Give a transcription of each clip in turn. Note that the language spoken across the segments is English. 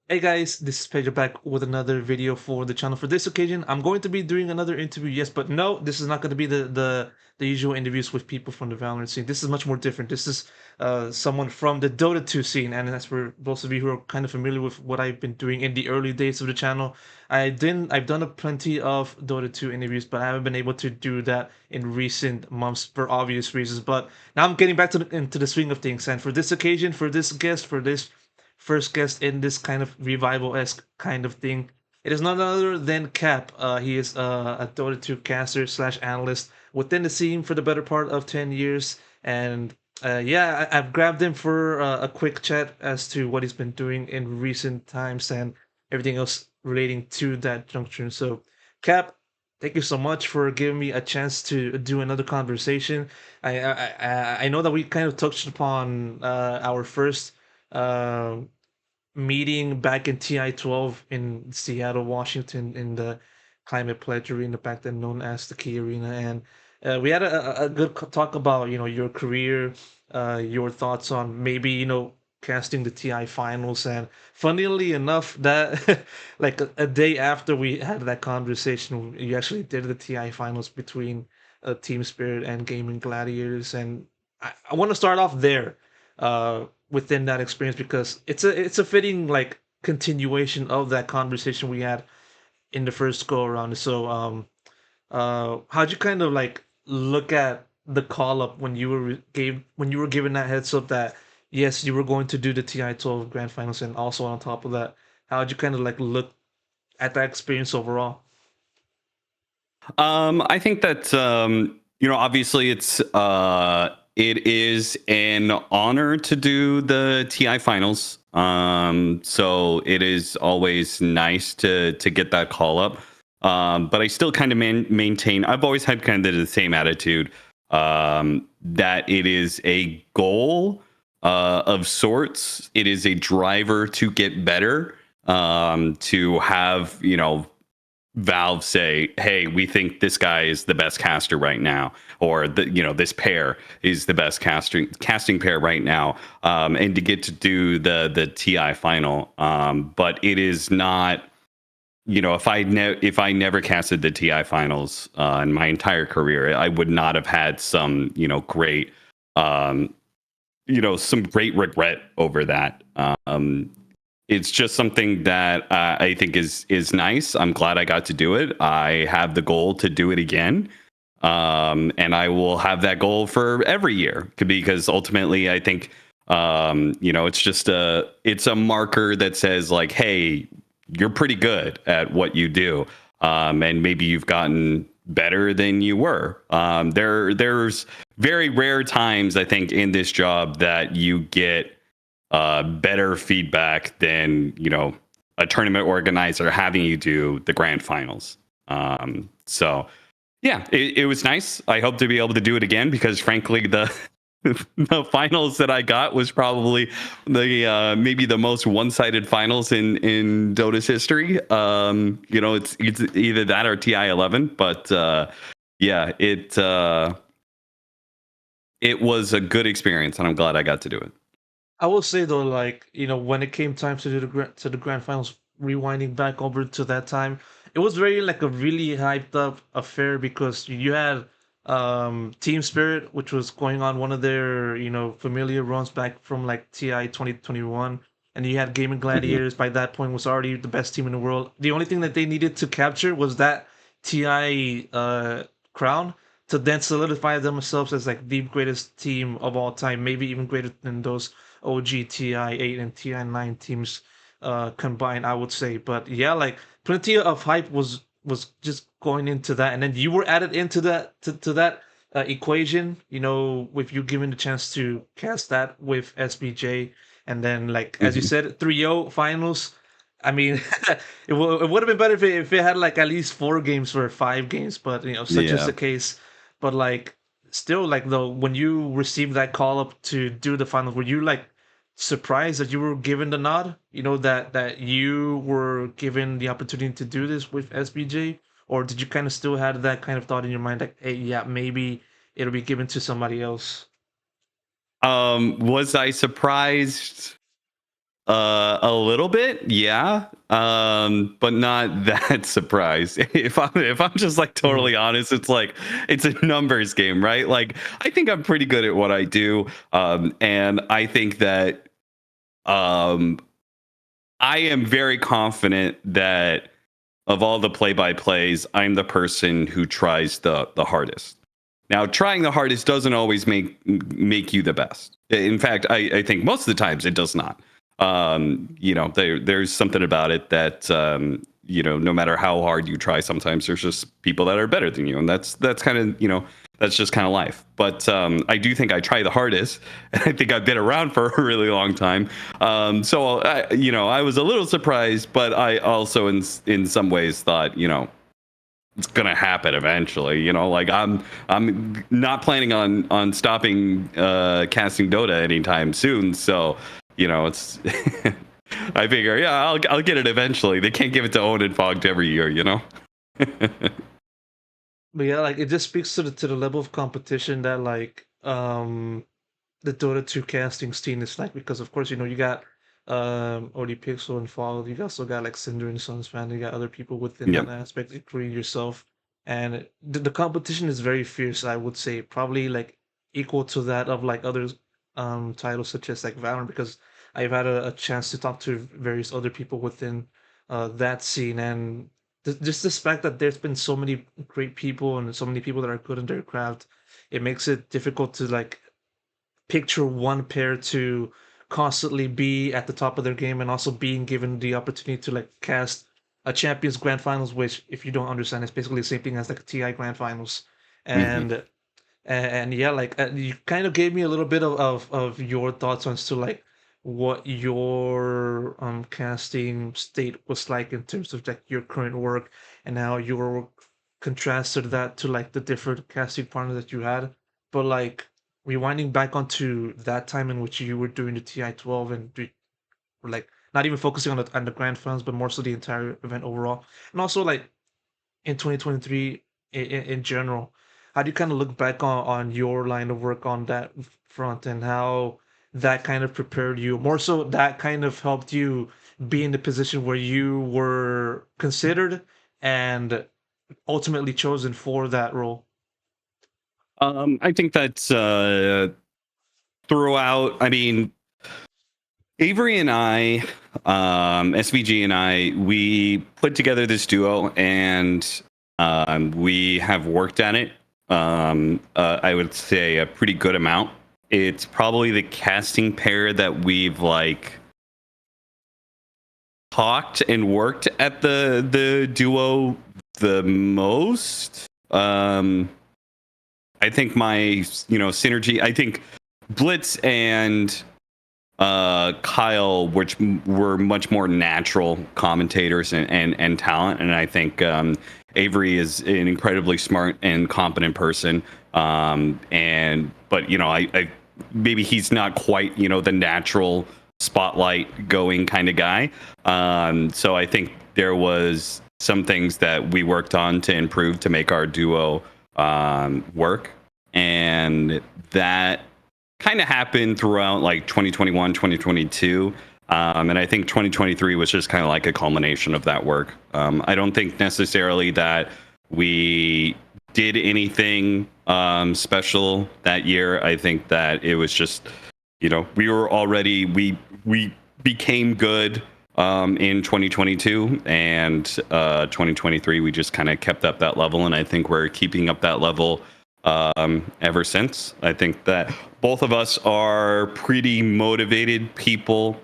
Hey guys, this is Pedro back with another video for the channel. For this occasion, I'm going to be doing another interview, yes, but no, this is not going to be the usual interviews with people from the Valorant scene. This is much more different. This is someone from the Dota 2 scene, and that's for those of you who are kind of familiar with what I've been doing in the early days of the channel. I've done a plenty of Dota 2 interviews, but I haven't been able to do that in recent months for obvious reasons. But now I'm getting back into the swing of things, and for this occasion, for this guest, for this first guest in this kind of revival-esque kind of thing. It is none other than Cap. He is a Dota 2 caster slash analyst within the scene for the better part of 10 years. And yeah, I've grabbed him for a quick chat as to what he's been doing in recent times and everything else relating to that junction. So, Cap, thank you so much for giving me a chance to do another conversation. I know that we kind of touched upon our first uh, meeting back in TI-12 in Seattle, Washington, in the Climate Pledge Arena, back then known as the Key Arena, and we had a good talk about your career, your thoughts on maybe casting the TI finals, and funnily enough, that like a day after we had that conversation, you actually did the TI finals between Team Spirit and Gaming Gladiators, and I want to start off there within that experience because it's a fitting like continuation of that conversation we had in the first go around. So how'd you kind of like look at the call up when you were given that heads up that yes, you were going to do the TI-12 grand finals, and also on top of that, how'd you kind of like look at that experience overall? I think that obviously it is an honor to do the TI finals. So it is always nice to get that call up. But I still kind of maintain. I've always had kind of the same attitude that it is a goal of sorts. It is a driver to get better. To have Valve say, "Hey, we think this guy is the best caster right now," or this pair is the best casting pair right now, and to get to do the TI final. But it is not, if I never casted the TI finals in my entire career, I would not have had some great some great regret over that. It's just something that I think is nice. I'm glad I got to do it. I have the goal to do it again, and I will have that goal for every year because ultimately, I think it's a marker that says like, hey, you're pretty good at what you do, and maybe you've gotten better than you were. There's very rare times I think in this job that you get better feedback than a tournament organizer having you do the grand finals. So yeah, it was nice. I hope to be able to do it again because frankly the the finals that I got was probably the maybe the most one-sided finals in Dota's history. It's either that or TI 11, but yeah, it was a good experience and I'm glad I got to do it. I will say though, like when it came time to do the grand finals, rewinding back over to that time, it was very like a really hyped up affair because you had Team Spirit, which was going on one of their familiar runs back from like TI 2021, and you had Gaming Mhm. Gladiators. By that point, was already the best team in the world. The only thing that they needed to capture was that TI crown to then solidify themselves as like the greatest team of all time, maybe even greater than those OG TI8 and TI9 teams combined, I would say. But yeah, like plenty of hype was just going into that, and then you were added into that equation. With you given the chance to cast that with SVG, and then like as you Mhm. said, 3-0 finals. I mean, it would have been better if it had like at least 4 games or 5 games, but such is Yeah. the case. But like, still, like though, when you received that call up to do the finals, were you like surprised that you were given the nod? That you were given the opportunity to do this with SBJ, or did you kind of still had that kind of thought in your mind, like, hey, yeah, maybe it'll be given to somebody else? Was I surprised? A little bit, yeah. But not that surprised. If I'm just like Mhm. totally honest, it's like it's a numbers game, right? Like I think I'm pretty good at what I do. And I think that um I am very confident that of all the play-by-plays, I'm the person who tries the hardest. Now, trying the hardest doesn't always make you the best. In fact, I think most of the times it does not. There's something about it that no matter how hard you try, sometimes there's just people that are better than you, and that's kind of that's just kind of life. But I do think I try the hardest, and I think I've been around for a really long time. So I was a little surprised, but I also in some ways thought, it's gonna happen eventually. Like I'm not planning on stopping casting Dota anytime soon. So it's I figure, yeah, I'll get it eventually. They can't give it to Owen and Fogged every year. But yeah, like it just speaks to the level of competition that like the Dota 2 casting scene is like, because of course you got OD Pixel and Fall, you also got like Cinder and Sons fan, you got other people within Yep. that aspect, including yourself, and the competition is very fierce. I would say probably like equal to that of like other titles such as like Valorant, because I've had a chance to talk to various other people within that scene, and just this fact that there's been so many great people and so many people that are good in their craft, it makes it difficult to like picture one pair to constantly be at the top of their game and also being given the opportunity to like cast a champions grand finals, which if you don't understand it's basically the same thing as like a TI grand finals. Hmm. And yeah, like you kind of gave me a little bit of your thoughts on to like what your casting state was like in terms of like your current work and how your contrasted that to like the different casting partners that you had. But like rewinding back onto that time in which you were doing the TI 12 and like not even focusing on the grand finals, but more so the entire event overall, and also like in 2023 in general, how do you kind of look back on your line of work on that front, and how that kind of prepared you, more so that kind of helped you be in the position where you were considered and ultimately chosen for that role? I think that's throughout. I mean, Avery and I, SVG and I, we put together this duo, and we have worked at it. I would say a pretty good amount. It's probably the casting pair that we've like talked and worked at the duo the most. I think my synergy. I think Blitz and Kyle, which were much more natural commentators and talent, and I think Avery is an incredibly smart and competent person. And but I maybe he's not quite the natural spotlight going kind of guy. So I think there was some things that we worked on to improve to make our duo work, and that kind of happened throughout like 2021, 2022. And I think 2023 was just kind of like a culmination of that work. I don't think necessarily that we did anything special that year. I think that it was just, we were already, we became good in 2022, and 2023 we just kind of kept up that level, and I think we're keeping up that level ever since. I think that both of us are pretty motivated people.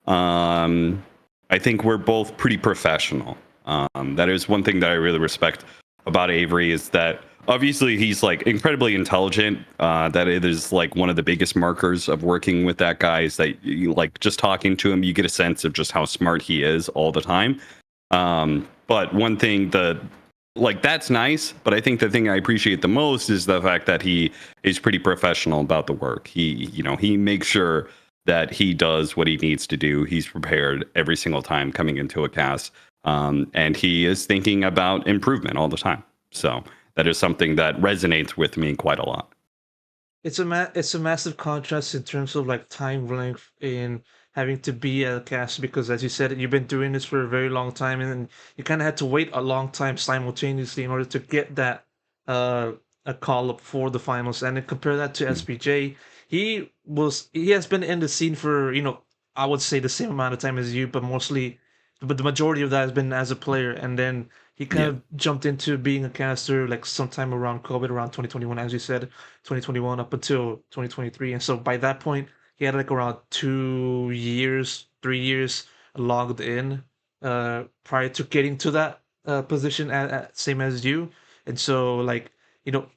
I think we're both pretty professional. That is one thing that I really respect about Avery, is that obviously he's like incredibly intelligent. That it is like one of the biggest markers of working with that guy is that you like just talking to him, you get a sense of just how smart he is all the time. But one thing that's nice, but I think the thing I appreciate the most is the fact that he is pretty professional about the work. He makes sure that he does what he needs to do. He's prepared every single time coming into a cast, and he is thinking about improvement all the time. So that is something that resonates with me quite a lot. It's a massive contrast in terms of like time length in having to be a caster because, as you said, you've been doing this for a very long time, and you kind of had to wait a long time simultaneously in order to get that uh, a call up for the finals. And then compare that to Mm. SVJ, he has been in the scene for I would say the same amount of time as you, but the majority of that has been as a player, and then he kind Yeah. of jumped into being a caster like sometime around COVID, around 2021, as you said, 2021 up until 2023. And so by that point, he had like around 2 years, 3 years logged in prior to getting to that position same as you. And so like, you know,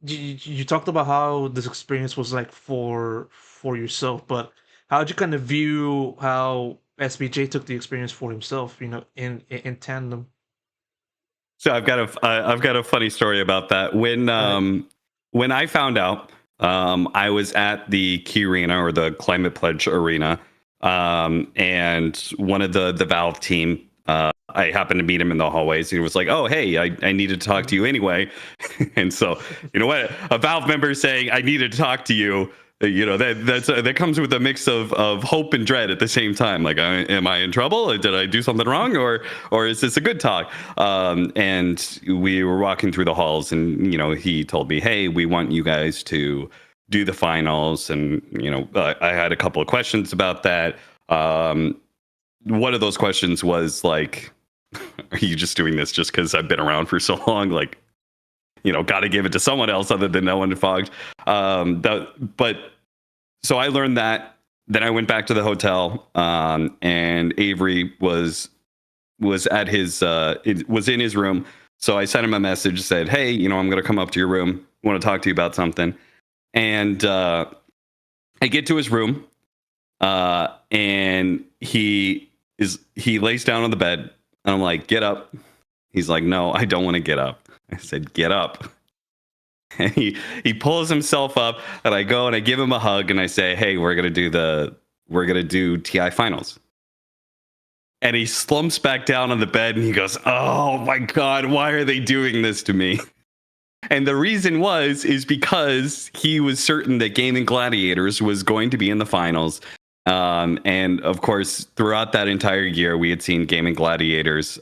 you talked about how this experience was like for yourself, but how did you kind of view how SBJ took the experience for himself, in tandem? So I've got a funny story about that. All right. When I found out, I was at the Key Arena or the Climate Pledge Arena, and one of the Valve team. I happened to meet him in the hallways. He was like, "Oh, hey, I needed to talk to Mhm. you anyway." And so, you know what? A Valve member saying, "I needed to talk to you." That comes with a mix of hope and dread at the same time. Like, am I in trouble? Did I do something wrong, or is this a good talk? And we were walking through the halls, and he told me, "Hey, we want you guys to do the finals." And I had a couple of questions about that. One of those questions was like, "Are you just doing this just because I've been around for so long? Like, got to give it to someone else other than no one fogged." But so I learned that. Then I went back to the hotel, and Avery was in his room. So I sent him a message, said, "Hey, I'm going to come up to your room. Want to talk to you about something." And I get to his room, and he lays down on the bed, and I'm like, "Get up." He's like, "No, I don't want to get up." I said, "Get up." And he pulls himself up, and I go and I give him a hug, and I say, "Hey, we're gonna do TI finals." And he slumps back down on the bed, and he goes, "Oh my god, why are they doing this to me?" And the reason is because he was certain that Gaming Gladiators was going to be in the finals. And of course, throughout that entire year, we had seen Gaming Gladiators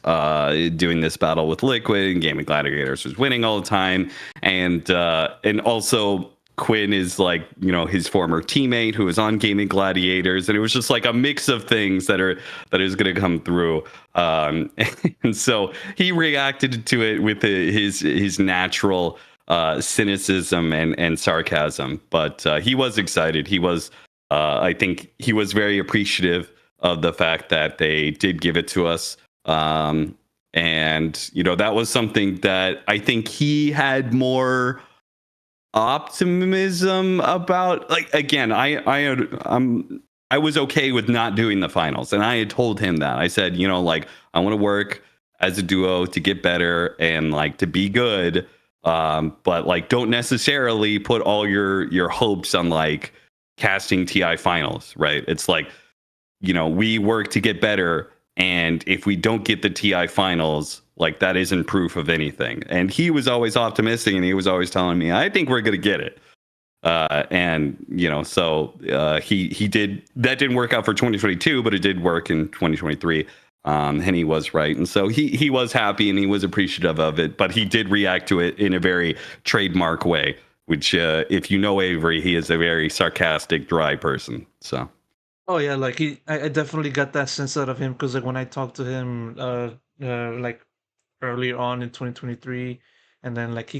doing this battle with Liquid, and Gaming Gladiators was winning all the time. And also Quinn is like, his former teammate who was on Gaming Gladiators, and it was just like a mix of things that is going to come through. And so he reacted to it with his natural cynicism and sarcasm, but he was excited. I think he was very appreciative of the fact that they did give it to us. And that was something that I think he had more optimism about. Like, again, I was okay with not doing the finals, and I had told him that. I said, like, I want to work as a duo to get better and like to be good, but like don't necessarily put all your hopes on like casting TI finals, right? It's like, we work to get better, and if we don't get the TI finals, like that isn't proof of anything. And he was always optimistic, and he was always telling me, "I think we're gonna get it." And so he did. That didn't work out for 2022, but it did work in 2023. And he was right, and so he was happy and he was appreciative of it. But he did react to it in a very trademark way, which, if you know Avery, he is a very sarcastic, dry person. So. Oh yeah, like I definitely got that sense out of him because like when I talked to him, like earlier on in 2023, and then like he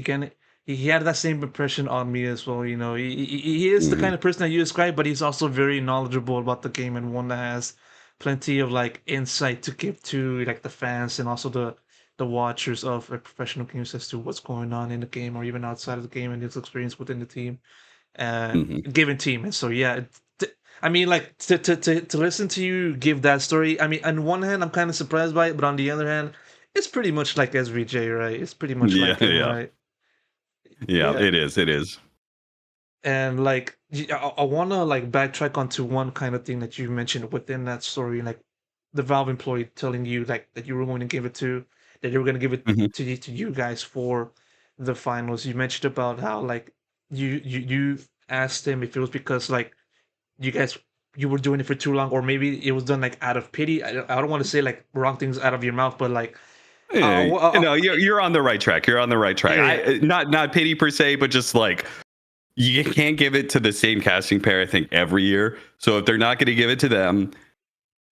had that same impression on me as well. He is the Mhm. kind of person that you describe, but he's also very knowledgeable about the game and one that has plenty of like insight to give to like the fans and also the watchers of professional games as to what's going on in the game or even outside of the game and his experience within the team Mhm. given team. And so yeah, I mean, like to listen to you give that story. I mean, on one hand, I'm kind of surprised by it, but on the other hand, it's pretty much like SVJ, right? It's pretty much Yeah, like him, yeah, right? yeah. Yeah. It is. It is. And like, I want to like backtrack onto one kind of thing that you mentioned within that story, like the Valve employee telling you like that you were going to give it to, that you were going to give it Mhm. to you guys for the finals. You mentioned about how like you asked him if it was because like you guys you were doing it for too long, or maybe it was done like out of pity. I don't want to say like wrong things out of your mouth, but like, Yeah, no, you're on the right track. You're on the right track. yeah, I not pity per se, but just like you can't give it to the same casting pair. I think every year. So if they're not going to give it to them,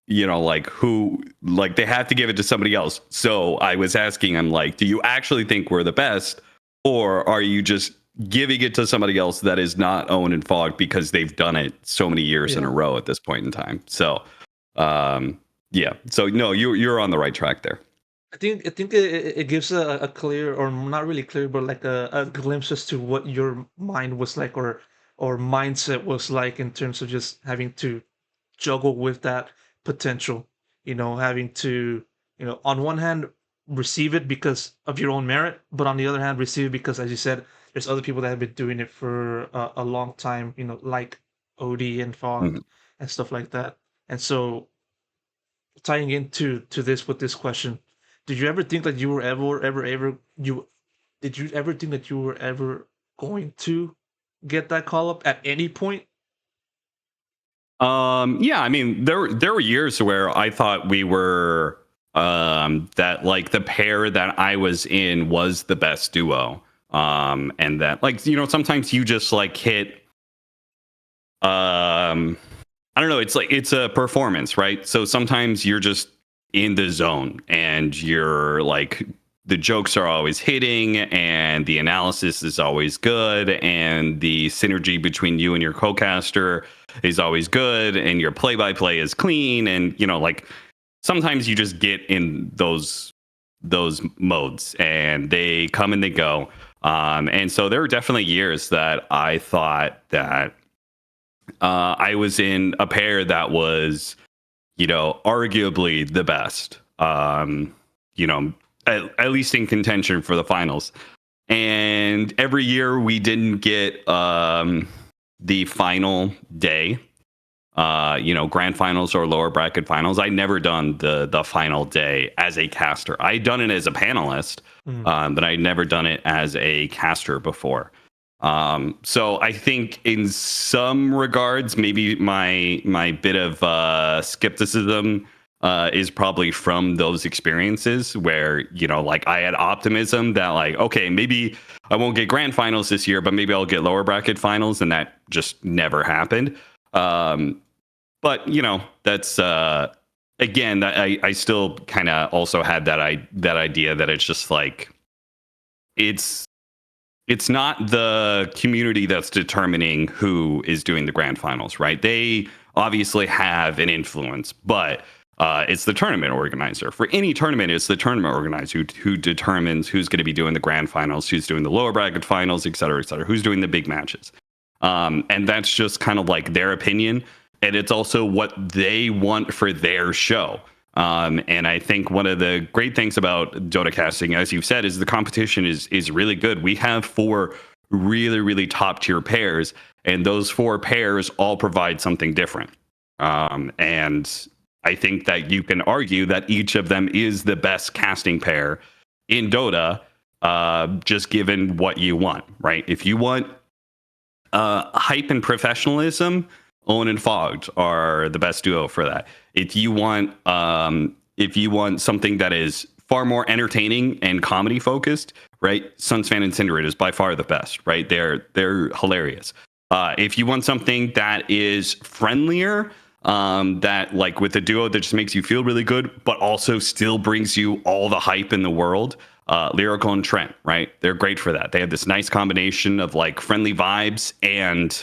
like who, like they have to give it to somebody else. So I was asking him, like, do you actually think we're the best, or are you just giving it to somebody else that is not Owen and Fogg because they've done it so many years in yeah. a row at this point in time? So, yeah. So no, you're on the right track there. I think it gives a clear, or not really clear, but like a glimpse as to what your mind was like, or mindset was like in terms of just having to juggle with that potential. Having to, on one hand receive it because of your own merit, but on the other hand receive it because, as you said, there's other people that have been doing it for a long time. Like Odie and Fogg Mhm. and stuff like that. And so tying into to this with this question, did you ever think that you were ever you did you ever think that you were ever going to get that call up at any point? Yeah, I mean, there were years where I thought we were that like the pair that I was in was the best duo. And that like sometimes you just like hit I don't know, it's like it's a performance, right? So sometimes you're just in the zone and you're like the jokes are always hitting and the analysis is always good and the synergy between you and your co-caster is always good and your play-by-play is clean and like sometimes you just get in those modes and they come and they go. And so there were definitely years that I thought that I was in a pair that was, arguably the best, you know, at least in contention for the finals. And every year we didn't get the final day, grand finals or lower bracket finals. I never done the final day as a caster. I done it as a panelist, Mm. but I'd never done it as a caster before. So I think in some regards, maybe my bit of skepticism is probably from those experiences where like I had optimism that like okay maybe I won't get grand finals this year, but maybe I'll get lower bracket finals, and that just never happened. But that's again that I still kind of also had that idea that it's just like it's it's not the community that's determining who is doing the grand finals, right? They obviously have an influence, but it's the tournament organizer. For any tournament, it's the tournament organizer who determines who's going to be doing the grand finals, who's doing the lower bracket finals, et cetera, who's doing the big matches. And that's just kind of like their opinion. And it's also what they want for their show. And I think one of the great things about Dota casting, as you've said, is the competition is really good. We have 4 really, really top tier pairs, and those 4 pairs all provide something different. And I think that you can argue that each of them is the best casting pair in Dota, just given what you want, right? If you want hype and professionalism, Owen and Fogged are the best duo for that. If you want something that is far more entertaining and comedy focused, right? Sunsfan and Cinderate is by far the best, right? They're hilarious. If you want something that is friendlier, that like with a duo that just makes you feel really good, but also still brings you all the hype in the world, Lyrical and Trent, right? They're great for that. They have this nice combination of like friendly vibes and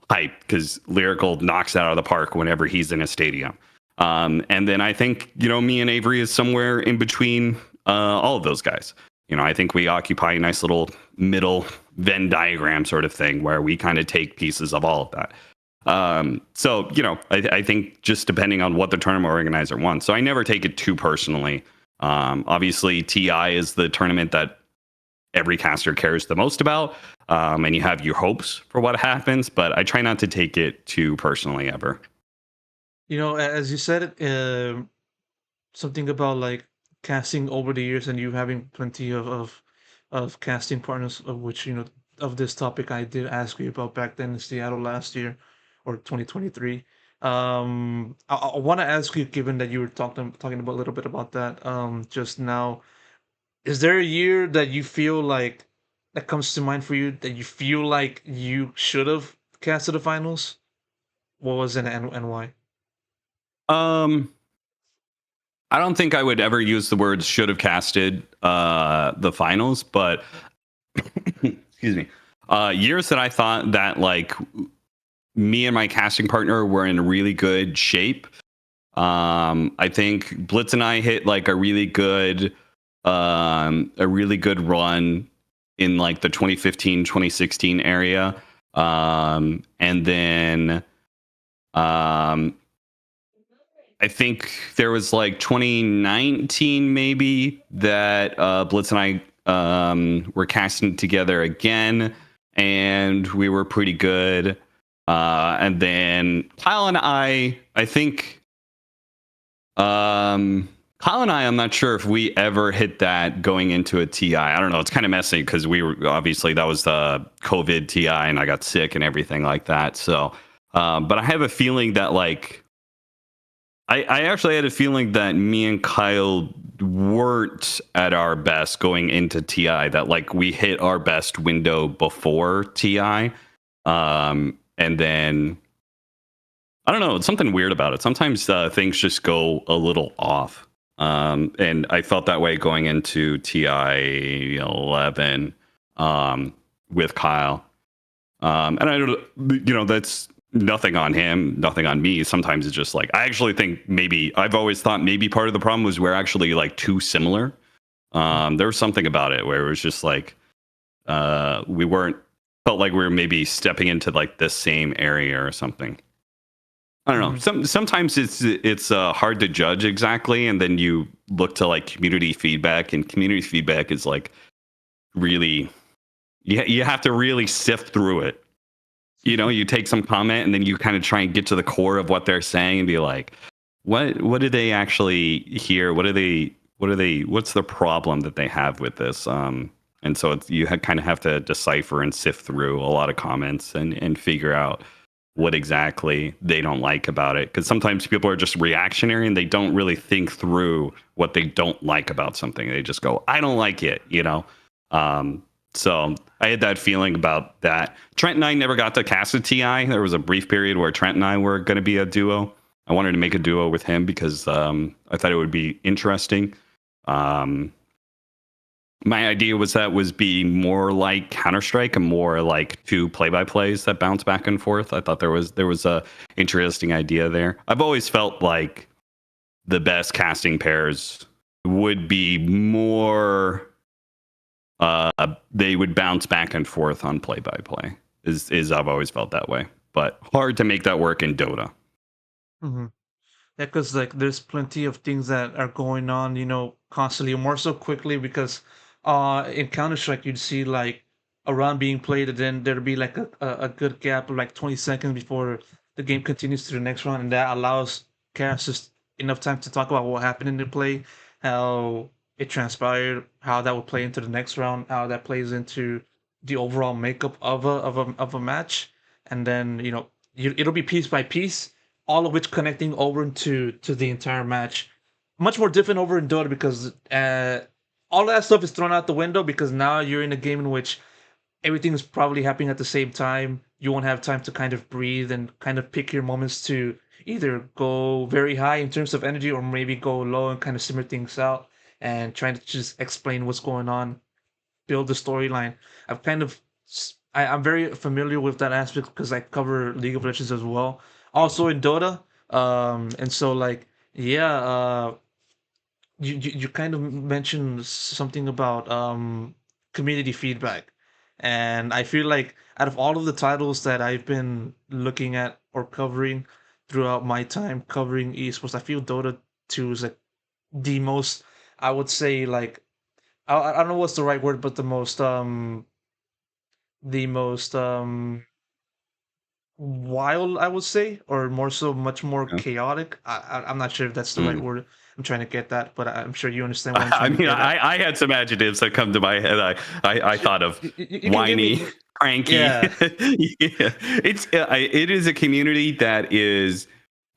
hype, because Lyrical knocks it out of the park whenever he's in a stadium. And then I think me and Avery is somewhere in between all of those guys. I think we occupy a nice little middle Venn diagram sort of thing where we kind of take pieces of all of that. So I think just depending on what the tournament organizer wants. So I never take it too personally. Obviously, TI is the tournament that every caster cares the most about, and you have your hopes for what happens, but I try not to take it too personally ever. As you said, something about like casting over the years and you having plenty of casting partners, of which of this topic I did ask you about back then in Seattle last year. or 2023. I want to ask you, given that you were talking about a little bit about that just now, is there a year that you feel like that comes to mind for you that you feel like you should have cast to the finals? What was it and why? Um, I don't think I would ever use the words should have casted the finals, but excuse me. Years that I thought that like me and my casting partner were in really good shape. I think Blitz and I hit like a really good run in like the 2015, 2016 area. And then I think there was like 2019 maybe that Blitz and I were casting together again, and we were pretty good. And then Kyle and I think Kyle and I'm not sure if we ever hit that going into a TI. I don't know. It's kind of messy because we were obviously that was the COVID TI, and I got sick and everything like that. So, but I have a feeling that like I actually had a feeling that me and Kyle weren't at our best going into TI. That like we hit our best window before TI, and then I don't know. It's something weird about it. Sometimes things just go a little off. And I felt that way going into TI 11 with Kyle. And I don't, that's nothing on him, nothing on me. Sometimes it's just like, I actually think maybe, I've always thought maybe part of the problem was we're actually like too similar. There was something about it where it was just like, we weren't, felt like we were maybe stepping into like the same area or something. I don't know. Sometimes it's hard to judge exactly, and then you look to like community feedback, and community feedback is like really you have to really sift through it. You take some comment, and then you kind of try and get to the core of what they're saying, and be like, what do they actually hear? What's the problem that they have with this? And so you kind of have to decipher and sift through a lot of comments and figure out what exactly they don't like about it, because sometimes people are just reactionary and they don't really think through what they don't like about something. They just go, I don't like it. So I had that feeling about that. Trent and I never got to cast a TI. There was a brief period where Trent and I were going to be a duo. I wanted to make a duo with him because I thought it would be interesting. My idea was be more like Counter-Strike and more like two play-by-plays that bounce back and forth. I thought there was a interesting idea there. I've always felt like the best casting pairs would be more they would bounce back and forth on play-by-play. Is I've always felt that way. But hard to make that work in Dota. Mm-hmm. Yeah, because like there's plenty of things that are going on, constantly, more so quickly. Because in Counter Strike, you'd see like a round being played, and then there'd be like a good gap of like 20 seconds before the game continues to the next round, and that allows casters enough time to talk about what happened in the play, how it transpired, how that would play into the next round, how that plays into the overall makeup of a match, and then it'll be piece by piece, all of which connecting over to the entire match. Much more different over in Dota because all that stuff is thrown out the window because now you're in a game in which everything is probably happening at the same time. You won't have time to kind of breathe and kind of pick your moments to either go very high in terms of energy or maybe go low and kind of simmer things out and trying to just explain what's going on, build the storyline. I've kind of I'm very familiar with that aspect because I cover League of Legends as well, also in Dota. And so like yeah, you kind of mentioned something about community feedback, and I feel like out of all of the titles that I've been looking at or covering throughout my time covering esports, I feel Dota 2 is like the most, I would say, like I don't know what's the right word, but the most wild, I would say, or more so much more Yeah. chaotic. I'm not sure if that's the right Mm. word I'm trying to get at, but I'm sure you understand what I'm I trying to mean, get at. I had some adjectives that come to my head. I thought of You can give whiny, me, cranky. yeah. Yeah. It is a community that is.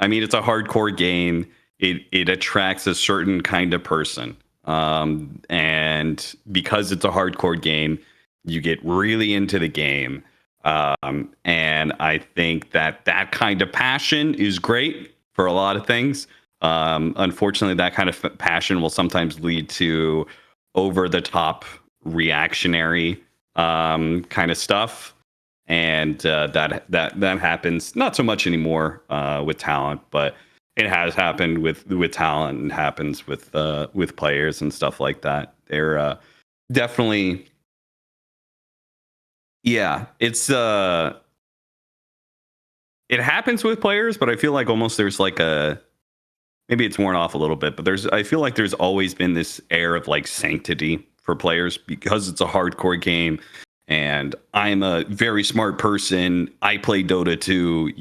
I mean, it's a hardcore game. It attracts a certain kind of person, and because it's a hardcore game, you get really into the game. And I think that that kind of passion is great for a lot of things. Unfortunately, that kind of passion will sometimes lead to over the top reactionary kind of stuff, and that happens not so much anymore with talent, but it has happened with talent and happens with players and stuff like that. They're definitely, yeah, it happens with players, but I feel like almost there's like a, maybe it's worn off a little bit, but I feel like there's always been this air of like sanctity for players because it's a hardcore game, and I'm a very smart person. I play Dota 2,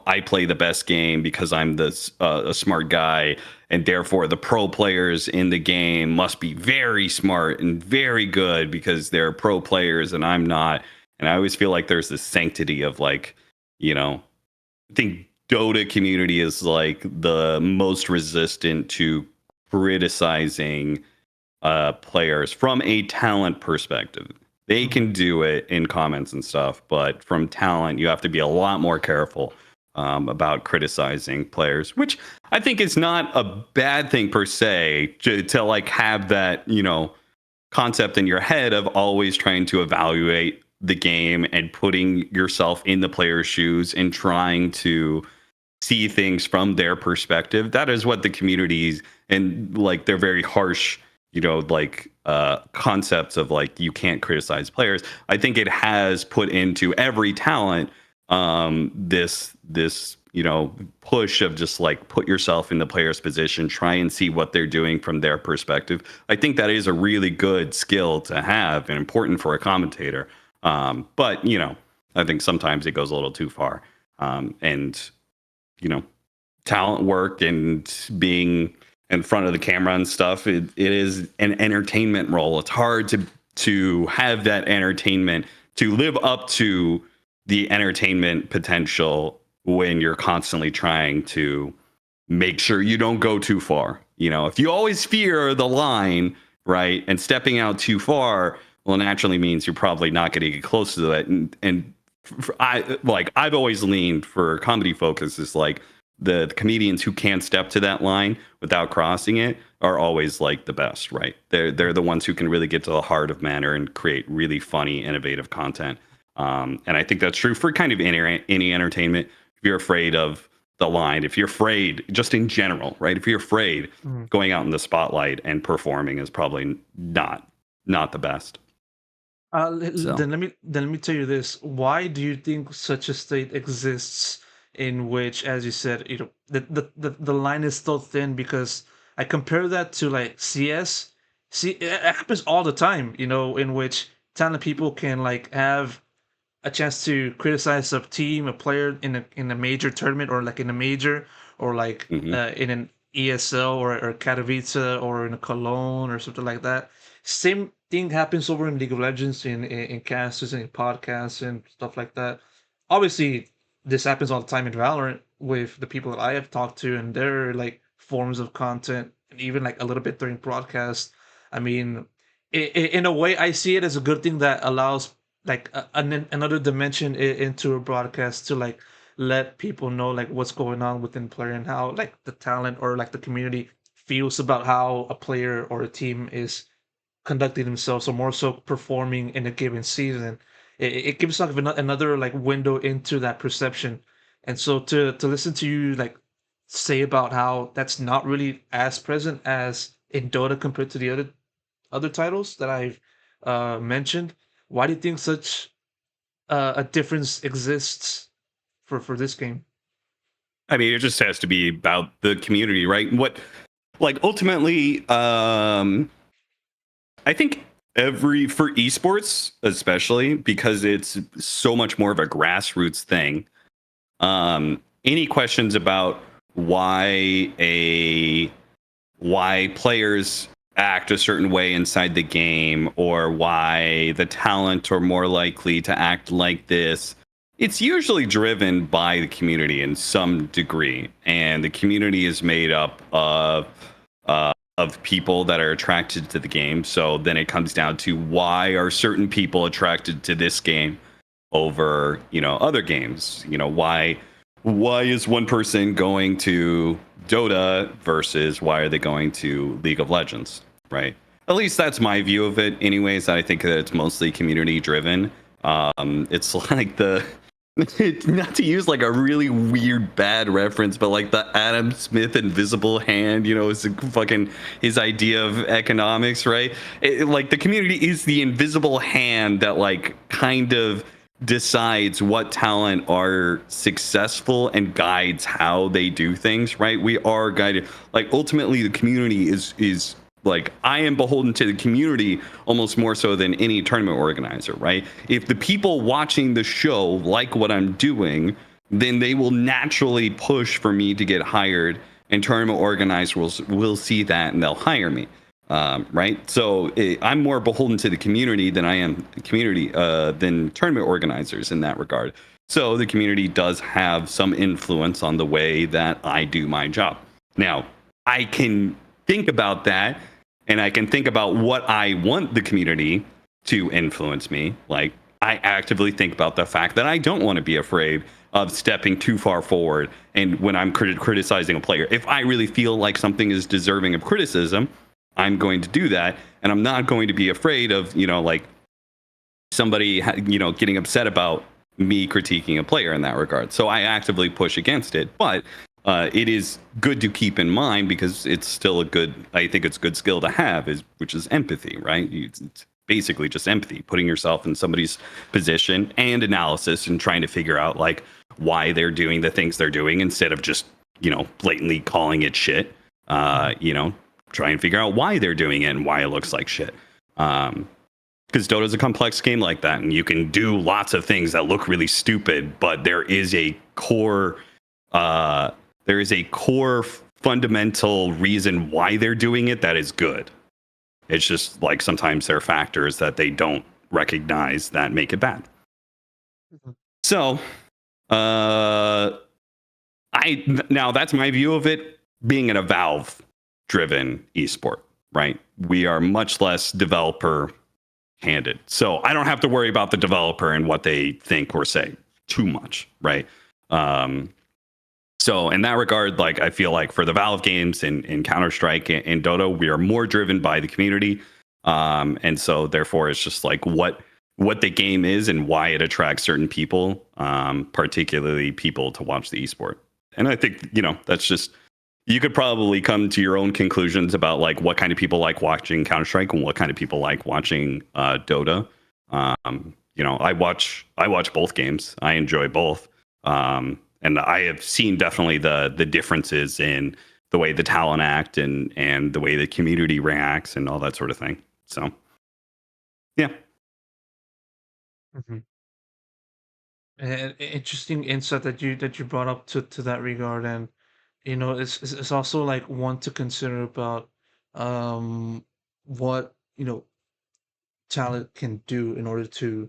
I play the best game because I'm a smart guy, and therefore the pro players in the game must be very smart and very good because they're pro players and I'm not. And I always feel like there's this sanctity of like, you know, I think Dota community is like the most resistant to criticizing players from a talent perspective. They Mhm. can do it in comments and stuff, but from talent, you have to be a lot more careful about criticizing players, which I think is not a bad thing per se to like have that, concept in your head of always trying to evaluate the game and putting yourself in the player's shoes and trying to see things from their perspective. That is what the communities and like they're very harsh, like concepts of like you can't criticize players. I think it has put into every talent this push of just like put yourself in the player's position, try and see what they're doing from their perspective. I think that is a really good skill to have and important for a commentator. But I think sometimes it goes a little too far. And you know, talent work and being in front of the camera and stuff, it is an entertainment role. It's hard to have that entertainment, to live up to the entertainment potential when you're constantly trying to make sure you don't go too far. If you always fear the line, right, and stepping out too far, well, naturally means you're probably not going to get close to that. And I've always leaned for comedy focus is like the comedians who can step to that line without crossing it are always like the best, right? They're the ones who can really get to the heart of matter and create really funny, innovative content. And I think that's true for kind of any entertainment. If you're afraid of the line, if you're afraid, just in general, right? If you're afraid, Mhm. going out in the spotlight and performing is probably not the best. So. Then let me tell you this. Why do you think such a state exists in which, as you said, the line is still thin? Because I compare that to like CS. See, it happens all the time, in which talented people can like have a chance to criticize a team, a player in a major tournament or like in a major or like Mhm. in an ESL or Katowice or in a Cologne or something like that. Same thing happens over in League of Legends in casters and in podcasts and stuff like that. Obviously, this happens all the time in Valorant with the people that I have talked to and their like forms of content and even like a little bit during broadcast. I mean, in a way, I see it as a good thing that allows like another dimension into a broadcast to like let people know like what's going on within player and how like the talent or like the community feels about how a player or a team is conducting themselves or more so performing in a given season. It gives like another like window into that perception. And so to listen to you like say about how that's not really as present as in Dota compared to the other titles that I've mentioned. Why do you think such a difference exists for this game? I mean, it just has to be about the community, right? What, like, ultimately, I think for esports, especially because it's so much more of a grassroots thing. Any questions about why players act a certain way inside the game, or why the talent are more likely to act like this, it's usually driven by the community in some degree, and the community is made up of people that are attracted to the game. So then it comes down to, why are certain people attracted to this game over, other games? Why is one person going to Dota versus why are they going to League of Legends, right? At least that's my view of it. Anyways, I think that it's mostly community driven. It's like not to use like a really weird bad reference, but like the Adam Smith invisible hand, is fucking his idea of economics, right? Like the community is the invisible hand that like kind of decides what talent are successful and guides how they do things, right? We are guided. Like ultimately the community is like, I am beholden to the community almost more so than any tournament organizer, right? If the people watching the show like what I'm doing, then they will naturally push for me to get hired, and tournament organizers will see that and they'll hire me. Right? So I'm more beholden to the community than I am than tournament organizers in that regard. So the community does have some influence on the way that I do my job. Now, I can think about that, and I can think about what I want the community to influence me. Like, I actively think about the fact that I don't want to be afraid of stepping too far forward. And when I'm criticizing a player, if I really feel like something is deserving of criticism, I'm going to do that. And I'm not going to be afraid of, like somebody, getting upset about me critiquing a player in that regard. So I actively push against it. But it is good to keep in mind, because it's still I think it's a good skill to have, which is empathy, right? It's basically just empathy, putting yourself in somebody's position, and analysis, and trying to figure out like why they're doing the things they're doing, instead of just, blatantly calling it shit. Try and figure out why they're doing it and why it looks like shit. Because Dota is a complex game like that, and you can do lots of things that look really stupid, but there is a core fundamental reason why they're doing it that is good. It's just like sometimes there are factors that they don't recognize that make it bad. Mm-hmm. So, now that's my view of it being in a Valve-driven esport, right? We are much less developer-handed, so I don't have to worry about the developer and what they think or say too much, right? So in that regard, like I feel like for the Valve games in Counter-Strike and Dota, we are more driven by the community. And so therefore it's just like what the game is and why it attracts certain people, particularly people to watch the esport. And I think, that's just, you could probably come to your own conclusions about like what kind of people like watching Counter-Strike and what kind of people like watching Dota. I watch both games. I enjoy both. And I have seen definitely the differences in the way the talent act and the way the community reacts and all that sort of thing. So, yeah. Mm-hmm. Interesting insight that you brought up to that regard, and it's also like one to consider about what talent can do in order to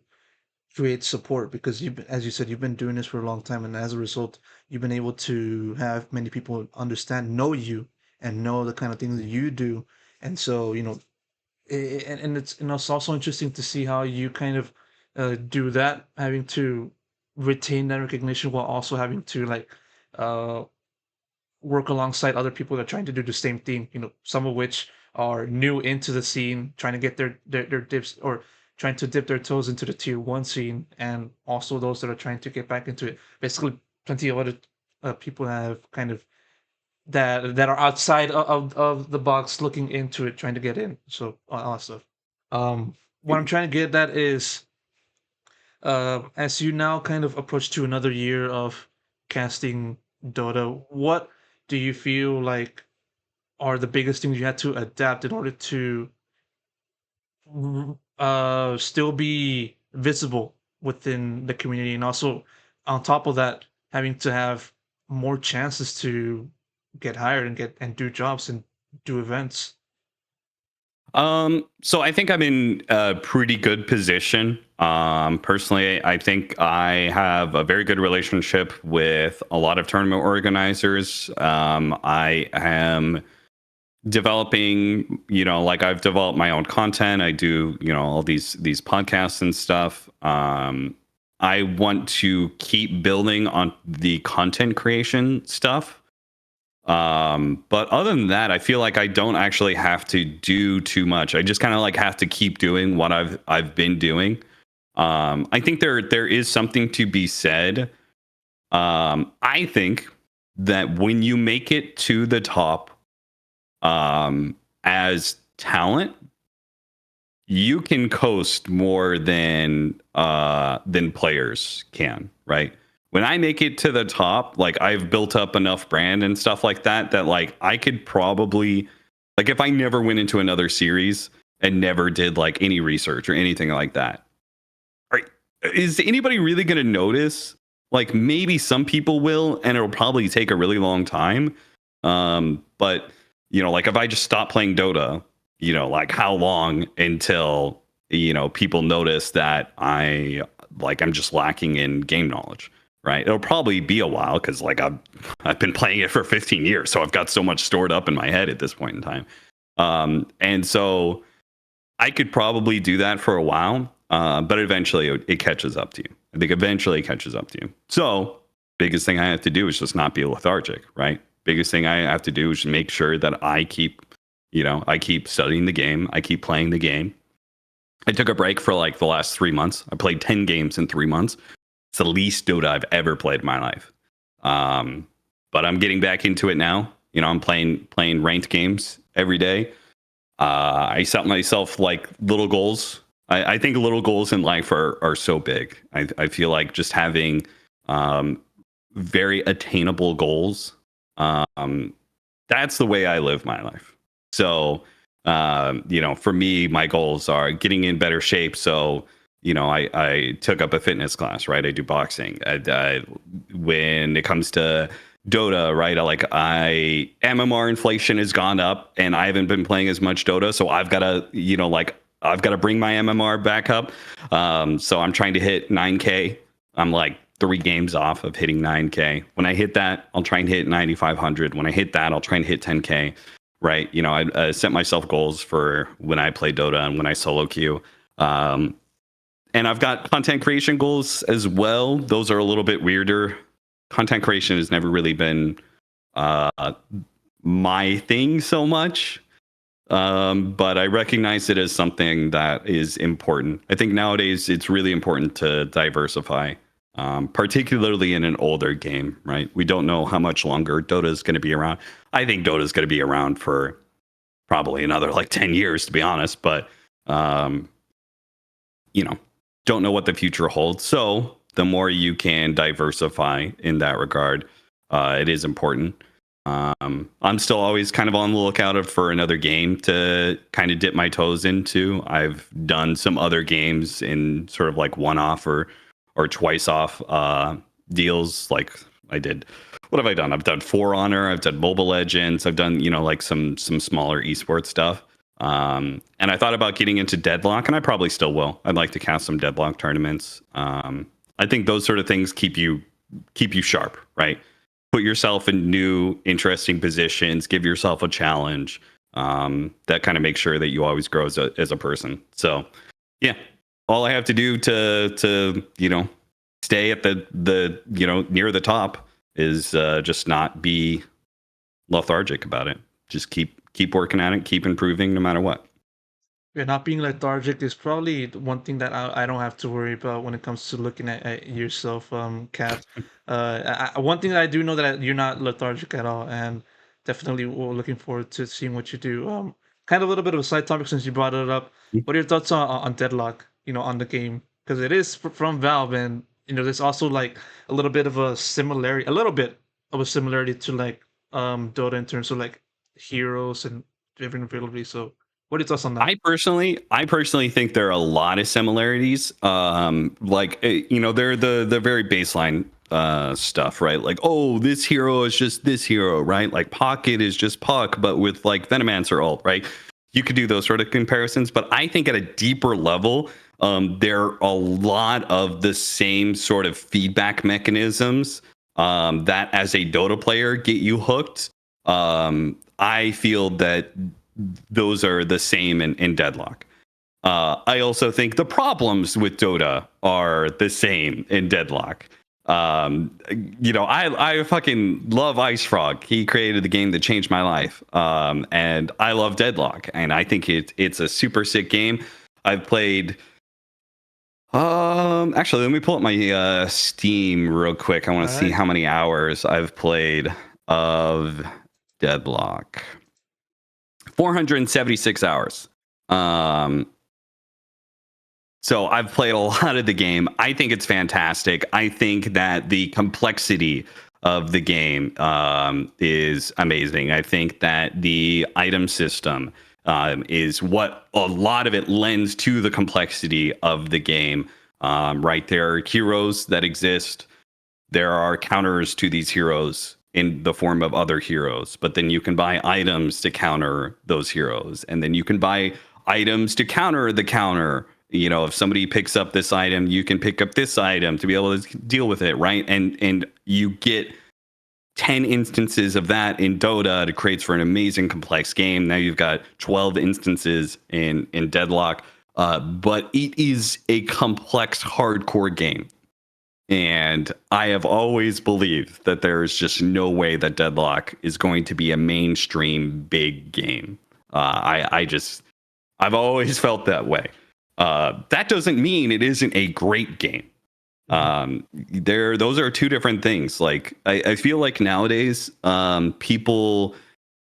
create support, because as you said, you've been doing this for a long time, and as a result you've been able to have many people know you and know the kind of things that you do. And so and it's also interesting to see how you kind of do that, having to retain that recognition while also having to like uh work alongside other people that are trying to do the same thing, some of which are new into the scene, trying to get their dips, or trying to dip their toes into the tier one scene, and also those that are trying to get back into it. Basically, plenty of other people have kind of that are outside of the box, looking into it, trying to get in. So all that stuff. What I'm trying to get at is, as you now kind of approach to another year of casting Dota, what do you feel like are the biggest things you had to adapt in order to still be visible within the community, and also on top of that, having to have more chances to get hired and get and do jobs and do events? So I think I'm in a pretty good position. Personally, I think I have a very good relationship with a lot of tournament organizers. I am developing, like I've developed my own content. I do, all these podcasts and stuff. I want to keep building on the content creation stuff. But other than that, I feel like I don't actually have to do too much. I just kind of like have to keep doing what I've been doing. I think there is something to be said. I think that when you make it to the top, as talent, you can coast more than players can, right? When I make it to the top, like I've built up enough brand and stuff like that that like I could probably, like if I never went into another series and never did like any research or anything like that, are, is anybody really going to notice? Like maybe some people will, and it'll probably take a really long time. But like if I just stop playing Dota, like how long until people notice that I'm just lacking in game knowledge, right? It'll probably be a while because like I've been playing it for 15 years, so I've got so much stored up in my head at this point in time. And so I could probably do that for a while, but eventually it catches up to you. I think eventually it catches up to you. So biggest thing I have to do is just not be lethargic, right? Biggest thing I have to do is make sure that I keep studying the game. I keep playing the game. I took a break for like the last 3 months. I played 10 games in 3 months. It's the least Dota I've ever played in my life. But I'm getting back into it now. I'm playing ranked games every day. I set myself like little goals. I think little goals in life are so big. I feel like just having very attainable goals. That's the way I live my life. So, for me, my goals are getting in better shape. So, I took up a fitness class, right? I do boxing. When it comes to Dota, right? MMR inflation has gone up, and I haven't been playing as much Dota, so I've got to, I've got to bring my MMR back up. So I'm trying to hit 9K. I'm like 3 games off of hitting 9K. When I hit that, I'll try and hit 9,500. When I hit that, I'll try and hit 10K. Right? I set myself goals for when I play Dota and when I solo queue. And I've got content creation goals as well. Those are a little bit weirder. Content creation has never really been my thing so much. But I recognize it as something that is important. I think nowadays it's really important to diversify, particularly in an older game, right? We don't know how much longer Dota is going to be around. I think Dota is going to be around for probably another like 10 years, to be honest. But, don't know what the future holds. So the more you can diversify in that regard, it is important. I'm still always kind of on the lookout for another game to kind of dip my toes into. I've done some other games in sort of like one-off or twice off deals. Like I did, what have I done? I've done For Honor, I've done Mobile Legends, I've done like some smaller esports stuff. And I thought about getting into Deadlock, and I probably still will. I'd like to cast some Deadlock tournaments. I think those sort of things keep you sharp, right? Put yourself in new, interesting positions. Give yourself a challenge. That kind of makes sure that you always grow as a person. So, yeah, all I have to do to stay at the near the top is just not be lethargic about it. Just keep working at it, keep improving, no matter what. Yeah, not being lethargic is probably the one thing that I don't have to worry about when it comes to looking at yourself, Cap. One thing that I do know that you're not lethargic at all, and definitely looking forward to seeing what you do. Kind of a little bit of a side topic since you brought it up. What are your thoughts on Deadlock? On the game, because it is from Valve, and there's also like a little bit of a little bit of a similarity to like Dota in terms of like heroes and different abilities. So, what are your thoughts on that? I personally think there are a lot of similarities. They're the very baseline stuff, right? Like, oh, this hero is just this hero, right? Like Pocket is just Puck, but with like Venomancer ult, right? You could do those sort of comparisons, but I think at a deeper level, there are a lot of the same sort of feedback mechanisms that as a Dota player get you hooked. I feel that those are the same in Deadlock. I also think the problems with Dota are the same in Deadlock. I fucking love Ice Frog. He created the game that changed my life. And I love Deadlock, and I think it's a super sick game. I've played. Actually, let me pull up my Steam real quick. I want to see how many hours I've played of Deadlock. 476 hours. So I've played a lot of the game. I think it's fantastic. I think that the complexity of the game is amazing. I think that the item system is what a lot of it lends to the complexity of the game. Right, there are heroes that exist. There are counters to these heroes in the form of other heroes, but then you can buy items to counter those heroes, and then you can buy items to counter the counter. If somebody picks up this item, you can pick up this item to be able to deal with it, right? And you get 10 instances of that in Dota. It creates for an amazing complex game. Now you've got 12 instances in Deadlock, but it is a complex, hardcore game. And I have always believed that there is just no way that Deadlock is going to be a mainstream big game. I've always felt that way. That doesn't mean it isn't a great game. Those are two different things. Like I feel like nowadays, people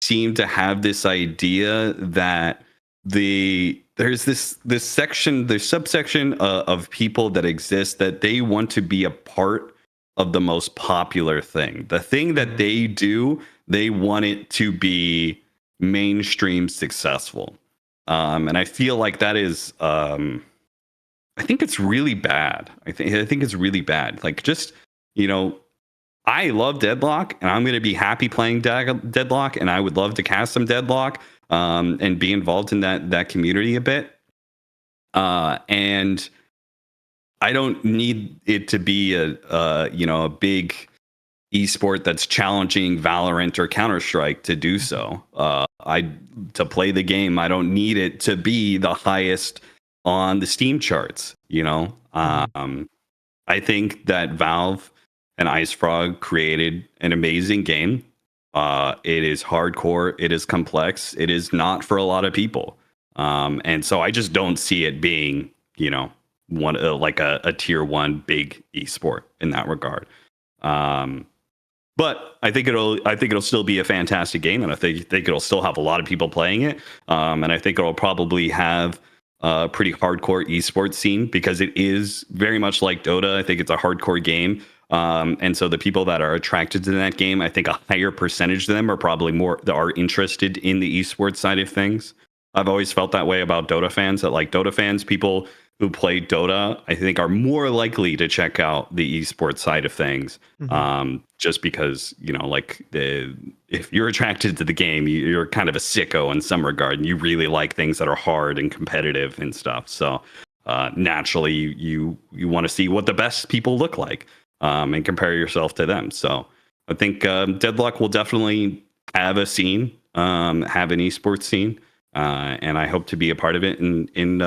seem to have this idea that there's this subsection of people that exist that they want to be a part of the most popular thing. The thing that they do, they want it to be mainstream successful. And I feel like that is, I think it's really bad. I think it's really bad. Like, just, I love Deadlock, and I'm going to be happy playing Deadlock, and I would love to cast some Deadlock, and be involved in that community a bit. And I don't need it to be a big esport that's challenging Valorant or Counter-Strike to do so. To play the game, I don't need it to be the highest on the Steam charts. I think that Valve and IceFrog created an amazing game. It is hardcore. It is complex. It is not for a lot of people. And so I just don't see it being, one like a tier 1 big esport in that regard. But I think it'll still be a fantastic game, and I think it'll still have a lot of people playing it. And I think it'll probably have a pretty hardcore esports scene, because it is very much like Dota. I think it's a hardcore game. And so the people that are attracted to that game, I think a higher percentage of them are probably are interested in the esports side of things. I've always felt that way about Dota fans, that like Dota fans, people who play Dota, I think, are more likely to check out the esports side of things. Just because, if you're attracted to the game, you're kind of a sicko in some regard, and you really like things that are hard and competitive and stuff. So naturally, you want to see what the best people look like, and compare yourself to them. So I think Deadlock will definitely have a scene, have an esports scene, and I hope to be a part of it in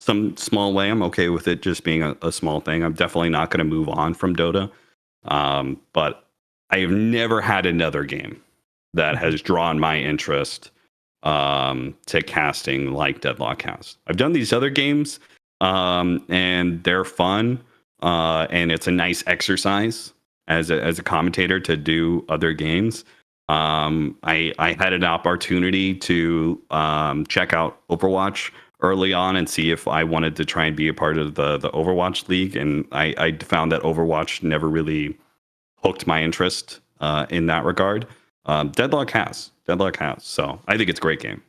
some small way. I'm okay with it just being a small thing. I'm definitely not going to move on from Dota. But I have never had another game that has drawn my interest to casting like Deadlock has. I've done these other games, and they're fun, and it's a nice exercise as a commentator to do other games. I had an opportunity to check out Overwatch early on and see if I wanted to try and be a part of the Overwatch League, and I found that Overwatch never really hooked my interest in that regard. Deadlock has. So I think it's a great game.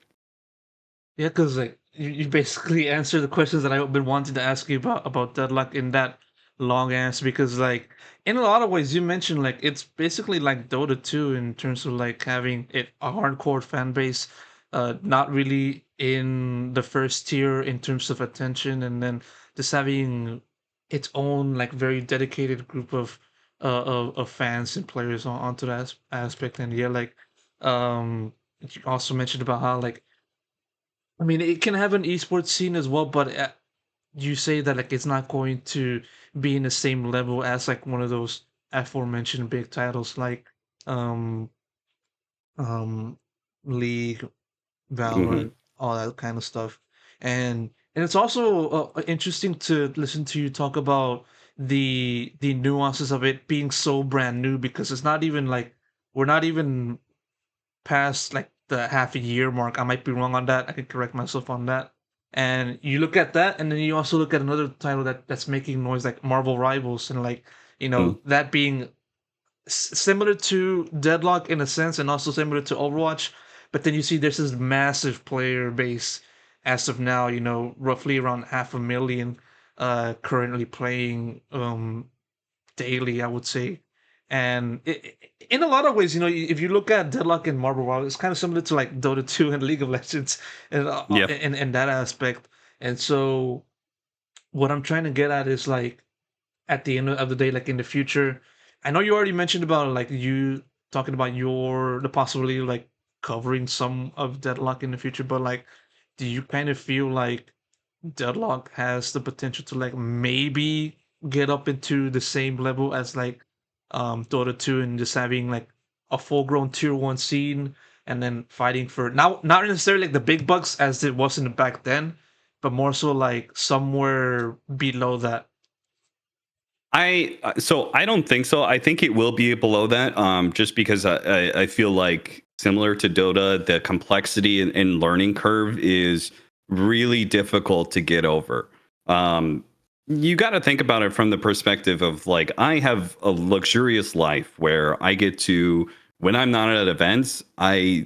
Yeah, because like you basically answered the questions that I've been wanting to ask you about Deadlock, in that long answer because like in a lot of ways you mentioned like it's basically like Dota 2 in terms of like having it a hardcore fan base, not really in the first tier in terms of attention, and then just having its own like very dedicated group of fans and players onto that aspect. And yeah, like you also mentioned about how like I mean it can have an esports scene as well, but you say that like it's not going to be in the same level as like one of those aforementioned big titles like um um League, Hmm. Valorant, all that kind of stuff. And it's also interesting to listen to you talk about the nuances of it being so brand new because it's not even like we're not even past like the half a year mark. I might be wrong on that. I can correct myself on that. And you look at that, and then you also look at another title that's making noise like Marvel Rivals, and like that being similar to Deadlock in a sense, and also similar to Overwatch. But then you see there's this massive player base as of now. Roughly around 500,000 currently playing daily, I would say. And in a lot of ways, if you look at Deadlock and Marble Rivals, it's kind of similar to like Dota 2 and League of Legends and Yeah. in that aspect. And so what I'm trying to get at is like at the end of the day, like in the future, I know you already mentioned about like you talking about the possibility of like covering some of Deadlock in the future, but like, do you kind of feel like Deadlock has the potential to like maybe get up into the same level as like Dota 2 and just having like a full grown tier one scene and then fighting for not necessarily like the big bucks as it was in the back then, but more so like somewhere below that. I don't think so. I think it will be below that. Just because I feel like similar to Dota, the complexity and learning curve is really difficult to get over. Um, you got to think about it from the perspective of like I have a luxurious life where I get to when I'm not at events, I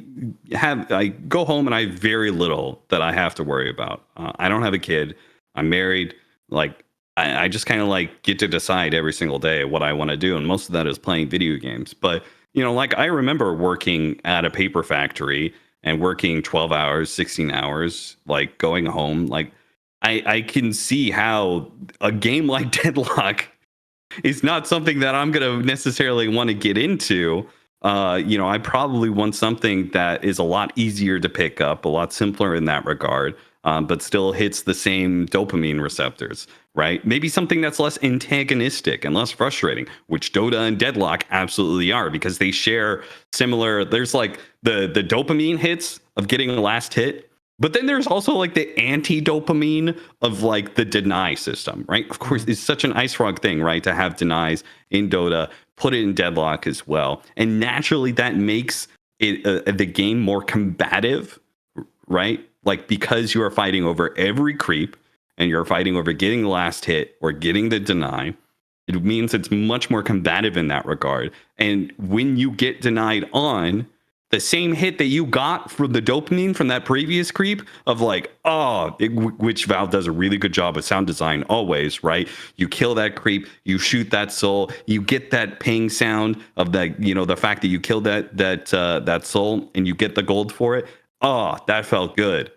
go home and I have very little that I have to worry about. I don't have a kid. I'm married. Like I just kind of like get to decide every single day what I want to do. And most of that is playing video games. But, like I remember working at a paper factory and working 12 hours, 16 hours, like going home. Like I can see how a game like Deadlock is not something that I'm going to necessarily want to get into. I probably want something that is a lot easier to pick up, a lot simpler in that regard, but still hits the same dopamine receptors, right? Maybe something that's less antagonistic and less frustrating, which Dota and Deadlock absolutely are because they share similar. There's like the dopamine hits of getting the last hit, but then there's also like the anti-dopamine of like the deny system, right? Of course, Mhm. it's such an ice frog thing, right? To have denies in Dota, put it in Deadlock as well, and naturally that makes it the game more combative, right? Like because you are fighting over every creep and you're fighting over getting the last hit or getting the deny. It means it's much more combative in that regard. And when you get denied on, the same hit that you got from the dopamine from that previous creep of like, which Valve does a really good job of sound design always, right? You kill that creep, you shoot that soul, you get that ping sound of the fact that you killed that soul and you get the gold for it. Oh, that felt good.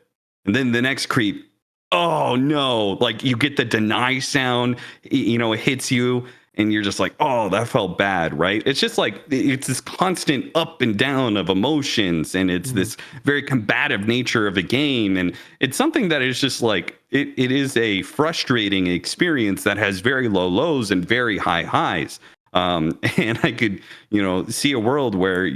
And then the next creep, oh no, like you get the deny sound, it hits you and you're just like, oh, that felt bad, right? It's just like it's this constant up and down of emotions, and it's Mhm. this very combative nature of the game. And it's something that is just like it is a frustrating experience that has very low lows and very high highs. And I could, see a world where,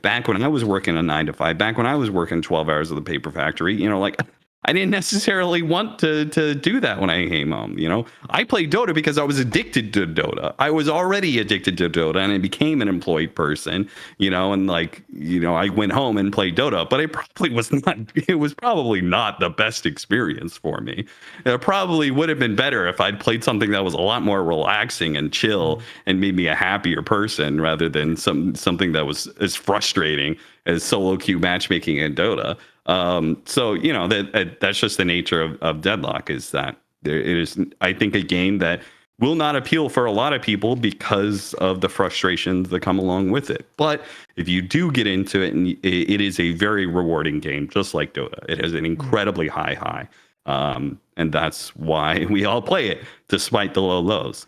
back when I was working a 9 to 5, back when I was working 12 hours at the paper factory, like I didn't necessarily want to do that when I came home. I played Dota because I was addicted to Dota. I was already addicted to Dota, and I became an employed person. And like I went home and played Dota, but it probably was not. It was probably not the best experience for me. It probably would have been better if I'd played something that was a lot more relaxing and chill Mhm. and made me a happier person rather than something that was as frustrating as solo queue matchmaking in Dota. So that's just the nature of Deadlock is that there it is. I think a game that will not appeal for a lot of people because of the frustrations that come along with it. But if you do get into it, and it is a very rewarding game, just like Dota. It has an incredibly high. And that's why we all play it, despite the low lows.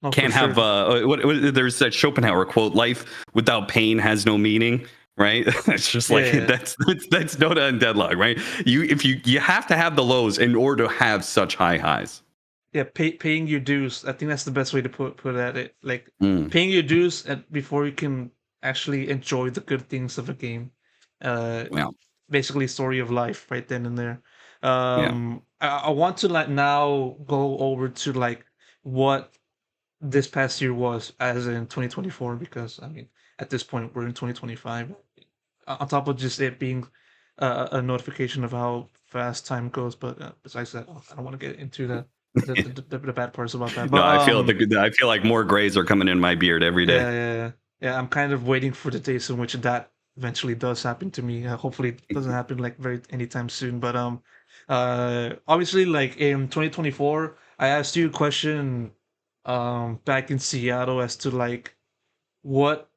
No, for Can't have sure. there's that Schopenhauer quote: "Life without pain has no meaning." Right? It's just like Yeah. that's Dota and Deadlock, right? You have to have the lows in order to have such high highs. Yeah, paying your dues. I think that's the best way to put at it. Like Mm, paying your dues before you can actually enjoy the good things of a game. Uh, yeah, Basically, story of life right then and there. yeah. I want to like now go over to like what this past year was as in 2024 because I mean at this point we're in 2025. On top of just it being a notification of how fast time goes, but besides that, I don't want to get into the bad parts about that. No, But I feel like more grays are coming in my beard every day. yeah. I'm kind of waiting for the days in which that eventually does happen to me. Hopefully, it doesn't happen like very anytime soon. But obviously, like in 2024, I asked you a question, back in Seattle as to like what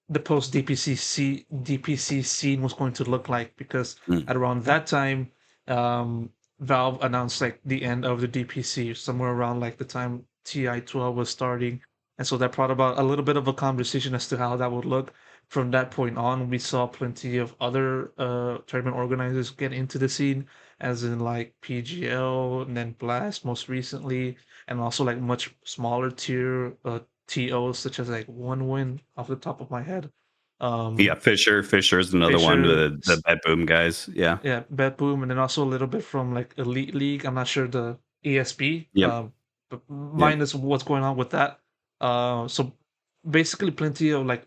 the post DPC scene was going to look like because Mm, at around that time, Valve announced like the end of the DPC somewhere around like the time TI12 was starting, and so that brought about a little bit of a conversation as to how that would look. From that point on, we saw plenty of other tournament organizers get into the scene, as in like PGL and then Blast most recently, and also like much smaller tier TOs such as like One Win off the top of my head. yeah, Um, Fisher is another one. Fisher, The Bed Boom guys. Yeah. yeah, Bad Boom, and then also a little bit from like Elite League. I'm not sure the ESP, Yep. but Yep. minus what's going on with that. So basically, plenty of like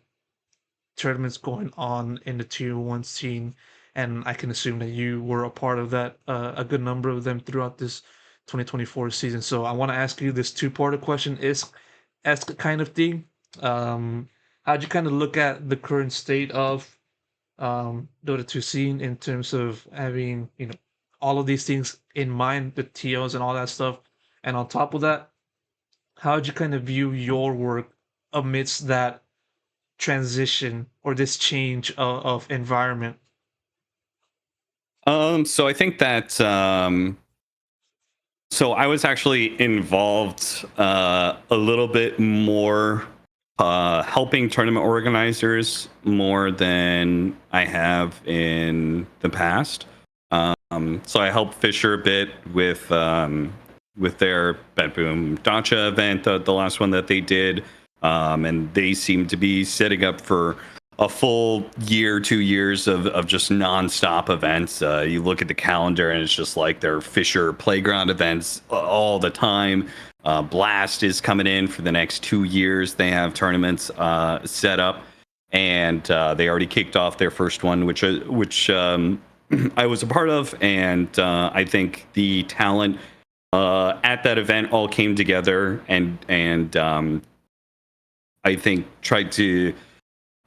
tournaments going on in the tier one scene, and I can assume that you were a part of that, a good number of them throughout this 2024 season. So I want to ask you this two-part question is ask kind of thing. How'd you kind of look at the current state of Dota 2 scene in terms of having, all of these things in mind, the TOs and all that stuff. And on top of that, how'd you kind of view your work amidst that transition or this change of environment? So I think that so I was actually involved a little bit more helping tournament organizers more than I have in the past. So I helped Fisher a bit with their Bet Boom Dacha event, the last one that they did, and they seem to be setting up for a full year, 2 years of just nonstop events. You look at the calendar and it's just like their Fisher Playground events all the time. Blast is coming in for the next 2 years. They have tournaments set up, and they already kicked off their first one, which I was a part of, and I think the talent at that event all came together and I think tried to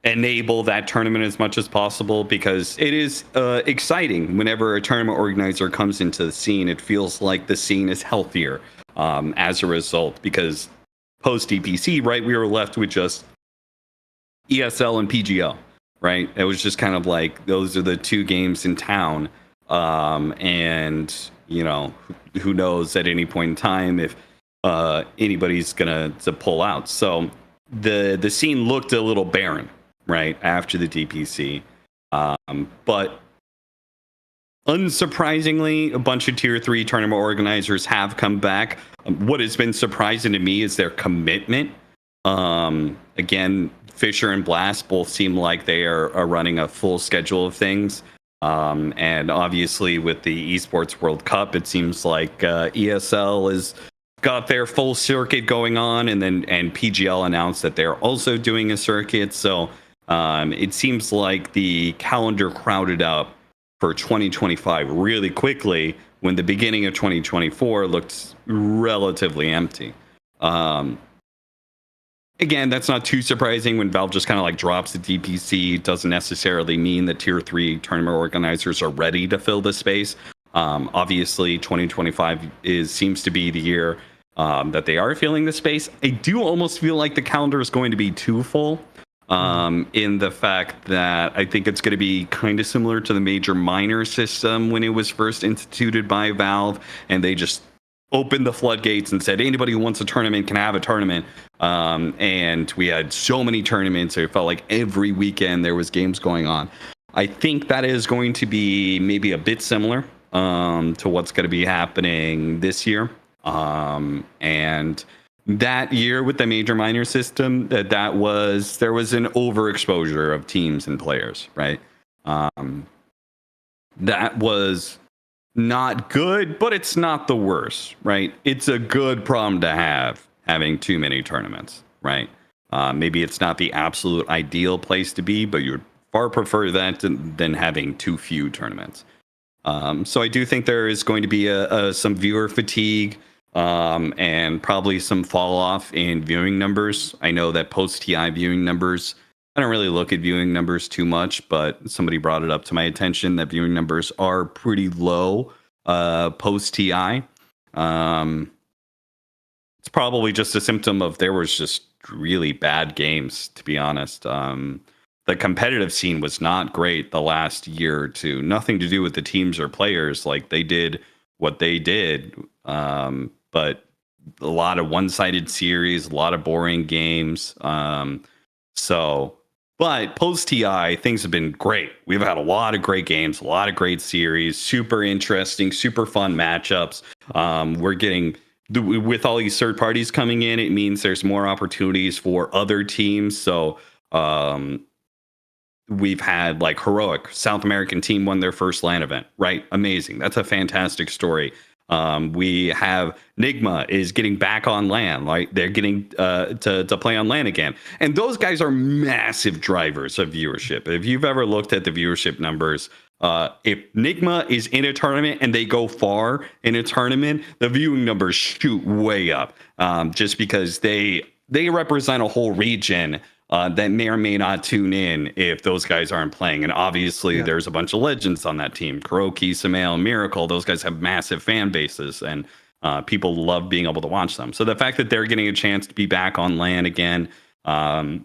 enable that tournament as much as possible, because it is exciting whenever a tournament organizer comes into the scene. It feels like the scene is healthier as a result, because post DPC, right, we were left with just ESL and PGL, right? It was just kind of like those are the two games in town, and who knows at any point in time if anybody's gonna to pull out. So the scene looked a little barren right after the DPC. But unsurprisingly, a bunch of tier 3 tournament organizers have come back. What has been surprising to me is their commitment. Again, Fisher and Blast both seem like they are running a full schedule of things. And obviously with the esports World Cup, it seems like ESL is got their full circuit going on, and PGL announced that they're also doing a circuit. So it seems like the calendar crowded up for 2025 really quickly, when the beginning of 2024 looked relatively empty. Again, that's not too surprising. When Valve just kind of like drops the DPC, it doesn't necessarily mean that tier 3 tournament organizers are ready to fill the space. Obviously 2025 seems to be the year that they are filling the space. I do almost feel like the calendar is going to be too full, in the fact that I think it's going to be kind of similar to the major minor system when it was first instituted by Valve, and they just opened the floodgates and said anybody who wants a tournament can have a tournament. And we had so many tournaments, it felt like every weekend there was games going on. I think that is going to be maybe a bit similar to what's going to be happening this year. And that year with the major minor system, there was an overexposure of teams and players, right? That was not good, but it's not the worst, right? It's a good problem to have, having too many tournaments, right? Maybe it's not the absolute ideal place to be, but you'd far prefer that than having too few tournaments. So I do think there is going to be some viewer fatigue, and probably some fall off in viewing numbers. I know that post TI viewing numbers, I don't really look at viewing numbers too much, but somebody brought it up to my attention that viewing numbers are pretty low post TI. It's probably just a symptom of there was just really bad games, to be honest. The competitive scene was not great the last year or two. Nothing to do with the teams or players. Like, they did what they did, but a lot of one-sided series, a lot of boring games. But post TI, things have been great. We've had a lot of great games, a lot of great series, super interesting, super fun matchups. We're getting, with all these third parties coming in, it means there's more opportunities for other teams. So we've had like Heroic, South American team won their first LAN event, right? Amazing. That's a fantastic story. We have Nigma is getting back on LAN, like they're getting to play on LAN again. And those guys are massive drivers of viewership. If you've ever looked at the viewership numbers, if Nigma is in a tournament and they go far in a tournament, the viewing numbers shoot way up, just because they represent a whole region that may or may not tune in if those guys aren't playing. And obviously, there's a bunch of legends on that team. Kuroki, Samael, Miracle, those guys have massive fan bases, and people love being able to watch them. So the fact that they're getting a chance to be back on LAN again, I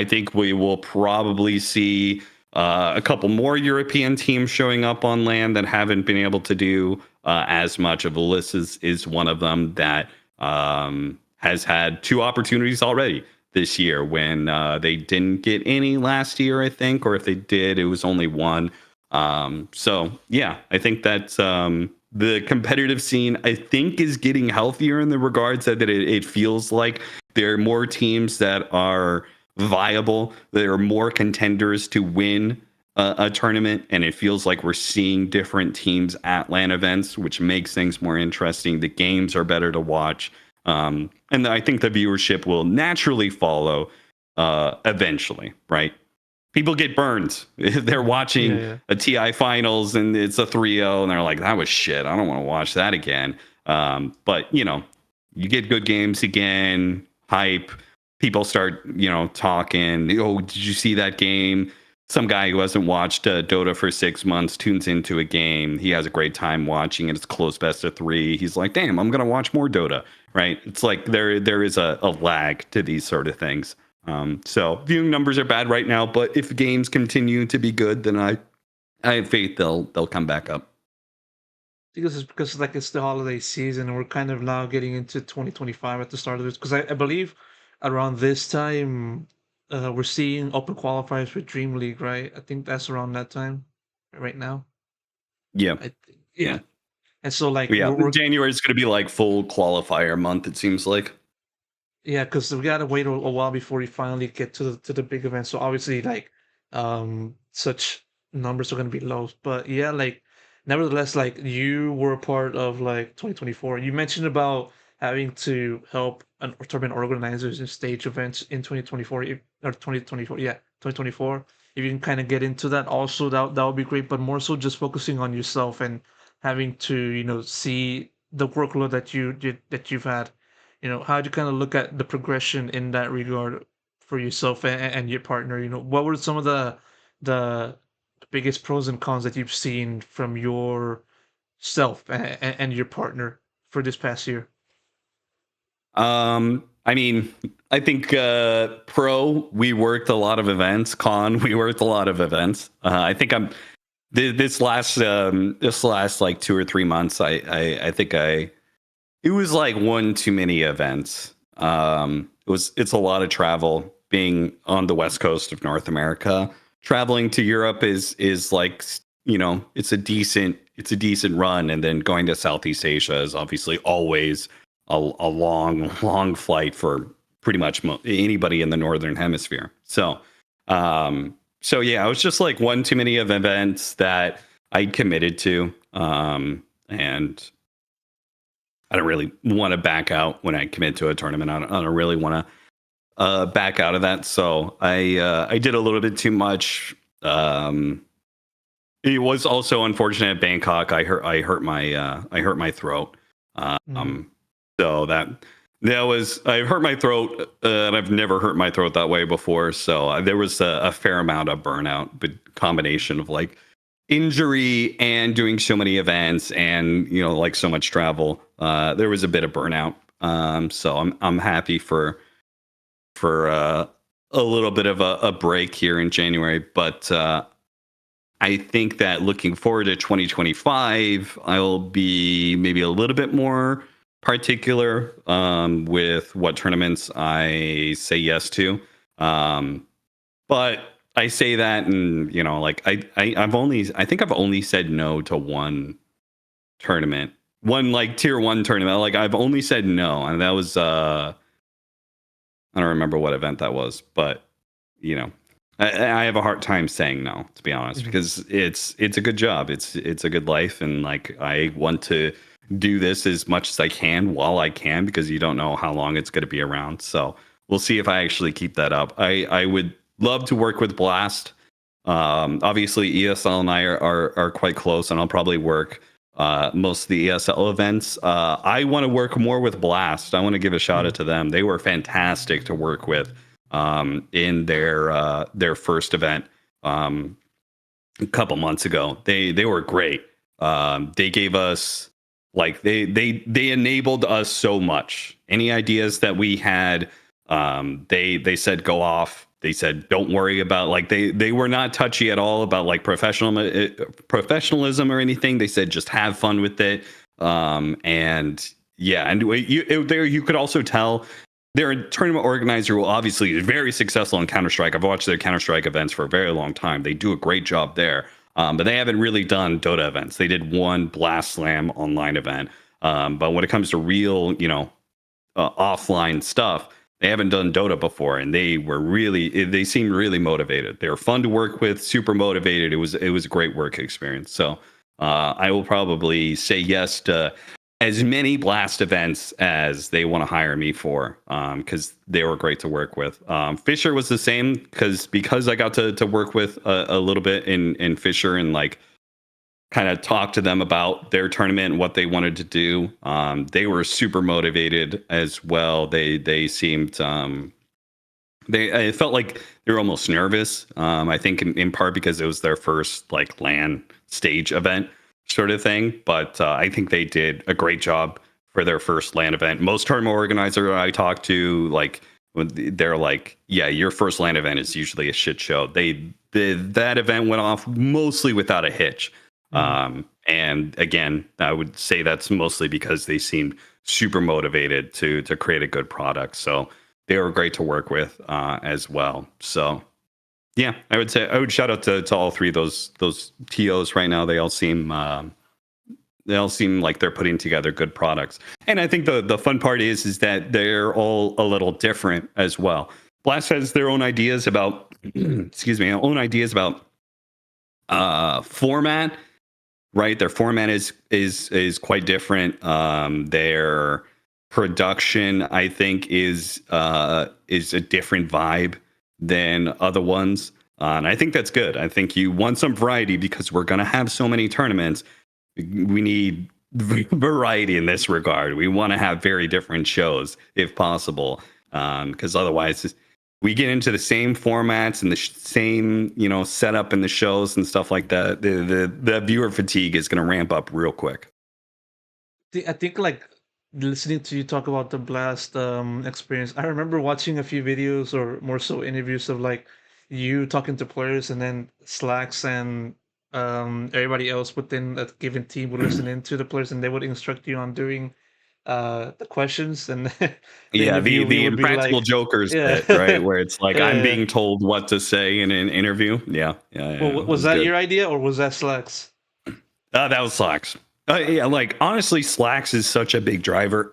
think we will probably see a couple more European teams showing up on LAN that haven't been able to do as much. Of Ulysses is one of them that has had 2 opportunities already this year, when they didn't get any last year, I think, or if they did, it was only 1. So yeah, I think that the competitive scene, I think, is getting healthier in the regards that it feels like there are more teams that are viable. There are more contenders to win a tournament, and it feels like we're seeing different teams at LAN events, which makes things more interesting. The games are better to watch. And I think the viewership will naturally follow eventually, right? People get burned if they're watching a TI finals and it's a 3-0 and they're like, that was shit, I don't want to watch that again. But, you get good games again, hype, people start, talking, oh, did you see that game? Some guy who hasn't watched Dota for 6 months tunes into a game. He has a great time watching it. It's close best of 3. He's like, damn, I'm going to watch more Dota, right? It's like there is a lag to these sort of things. So viewing numbers are bad right now, but if games continue to be good, then I have faith they'll come back up. Because it's the holiday season, and we're kind of now getting into 2025 at the start of this. Because I believe around this time, we're seeing open qualifiers for Dream League, right? I think that's around that time, right now. Yeah. Yeah. And so like Yeah, we're January is going to be like full qualifier month, it seems like. Yeah, because we gotta wait a while before we finally get to the big event. So obviously, like, such numbers are gonna be low. But yeah, like, nevertheless, like, you were a part of like 2024. You mentioned about having to help tournament organizers and stage events in 2024 or 2024. Yeah, 2024. If you can kind of get into that, also that would be great. But more so, just focusing on yourself and having to see the workload that you've had. How do you kind of look at the progression in that regard for yourself and your partner? What were some of the biggest pros and cons that you've seen from yourself and your partner for this past year? I mean, I think pro we worked a lot of events. Con we worked a lot of events. I think I'm this last like 2 or 3 months. I think it was like one too many events. It's a lot of travel being on the west coast of North America. Traveling to Europe is like, it's a decent run, and then going to Southeast Asia is obviously always a long flight for pretty much anybody in the northern hemisphere. So yeah, it was just like one too many of events that I committed to, and I don't really want to back out when I commit to a tournament. I don't really want to back out of that. So I did a little bit too much. It was also unfortunate at Bangkok. I hurt my throat. Mm. So that was, I hurt my throat, and I've never hurt my throat that way before. So there was a fair amount of burnout, but combination of like injury and doing so many events and like so much travel. There was a bit of burnout. So I'm happy for a little bit of a break here in January, but I think that looking forward to 2025, I'll be maybe a little bit more particular with what tournaments I say yes to. But I say that, and like I think I've only said no to one tournament, one like tier one tournament. Like I've only said no, and that was I don't remember what event that was, but you know, I have a hard time saying no, to be honest, Mhm. because it's a good job, it's a good life, and like I want to do this as much as I can while I can, because you don't know how long it's going to be around. So we'll see if I actually keep that up. I would love to work with Blast. Obviously, ESL and I are quite close, and I'll probably work most of the ESL events. I want to work more with Blast. I want to give a shout out Mm. to them. They were fantastic to work with in their first event a couple months ago. They were great. They gave us like they enabled us so much. Any ideas that we had, they said go off. They said don't worry about, like, they were not touchy at all about like professionalism or anything. They said just have fun with it. And yeah, and you could also tell they're a tournament organizer who obviously is very successful in Counter Strike. I've watched their Counter Strike events for a very long time. They do a great job there, but they haven't really done Dota events. They did one Blast Slam online event, but when it comes to real, offline stuff, they haven't done Dota before, and they seemed really motivated. They were fun to work with, super motivated. It was a great work experience. So I will probably say yes to as many Blast events as they want to hire me for, because they were great to work with. Fisher was the same, because I got to work with a little bit in Fisher, and like kind of talk to them about their tournament and what they wanted to do. They were super motivated as well. They seemed I felt like they were almost nervous. I think in part because it was their first like LAN stage event sort of thing. But I think they did a great job for their first LAN event. Most tournament organizer I talked to, like, they're like, yeah, your first LAN event is usually a shit show. That event went off mostly without a hitch. Mm. And again, I would say that's mostly because they seemed super motivated to create a good product. So they were great to work with as well. So yeah, I would shout out to all three of those TOs right now. They all seem like they're putting together good products. And I think the fun part is that they're all a little different as well. Blast has their own ideas about excuse me, own ideas about format, right? Their format is quite different. Their production, I think, is a different vibe than other ones. And I think that's good. I think you want some variety, because we're going to have so many tournaments. We need variety in this regard. We want to have very different shows if possible, because otherwise we get into the same formats and the same setup in the shows and stuff like that. The viewer fatigue is going to ramp up real quick. I think like listening to you talk about the blast experience, I remember watching a few videos or more so interviews of like you talking to players, and then Slacks and everybody else within a given team would listen in to the players, and they would instruct you on doing the questions, and the Yeah, interviewee the would be Impractical like, Jokers yeah, bit, right? Where it's like I'm yeah. being told what to say in an interview. Yeah, yeah, Well, yeah. It was was that good. your idea or was that Slacks? That was Slacks. Yeah, like honestly, Slacks is such a big driver.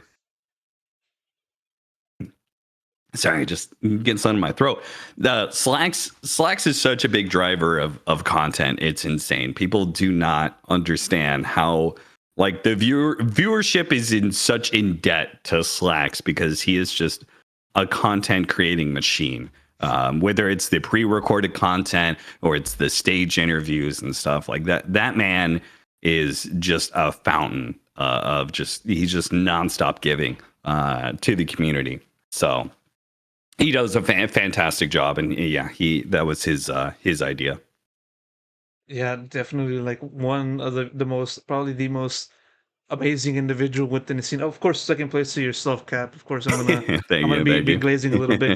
Sorry, just getting something in my throat. The Slacks is such a big driver of content. It's insane. People do not understand how like the viewership is in such in debt to Slacks because he is just a content creating machine. Whether it's the pre-recorded content or it's the stage interviews and stuff like that, that man is just a fountain of just he's just nonstop giving to the community. So he does a fantastic job, and yeah, he that was his idea. Yeah, definitely like one of the most, probably the most amazing individual within the scene. Of course, second place to yourself, Cap. Of course, Thank I'm gonna you, be thank be you. glazing a little bit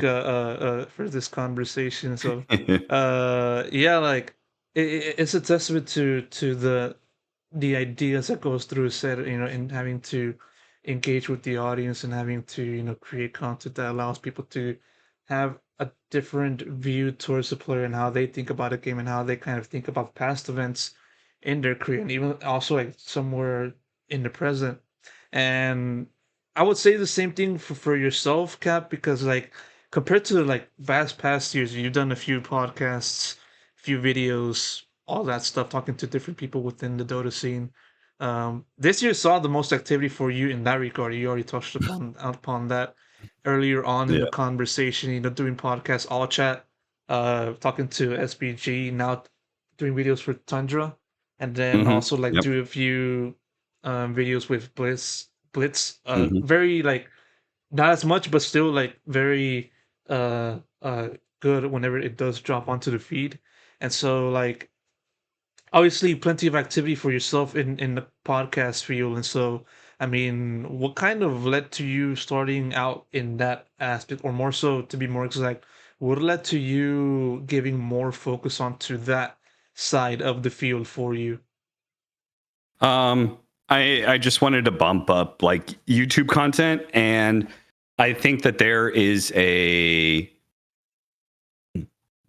for this conversation. So yeah, like it's a testament to the ideas that goes through a set, in having to engage with the audience and having to, create content that allows people to have a different view towards the player and how they think about a game and how they kind of think about past events in their career, and even also like somewhere in the present. And I would say the same thing for yourself, Cap, because like compared to like vast past years, you've done a few podcasts, few videos, all that stuff, talking to different people within the Dota scene. This year saw the most activity for you in that regard. You already touched upon that earlier on in Yeah. the conversation. Doing podcasts, all chat, talking to SVG, now doing videos for Tundra, and then Hmm. also like Yep. do a few videos with Blitz. Hmm. Very like not as much, but still like very uh uh good whenever it does drop onto the feed. And so like obviously plenty of activity for yourself in the podcast field. And so I mean, what kind of led to you starting out in that aspect, or more so to be more exact, what led to you giving more focus onto that side of the field for you? Um, I just wanted to bump up like YouTube content, and I think that there is a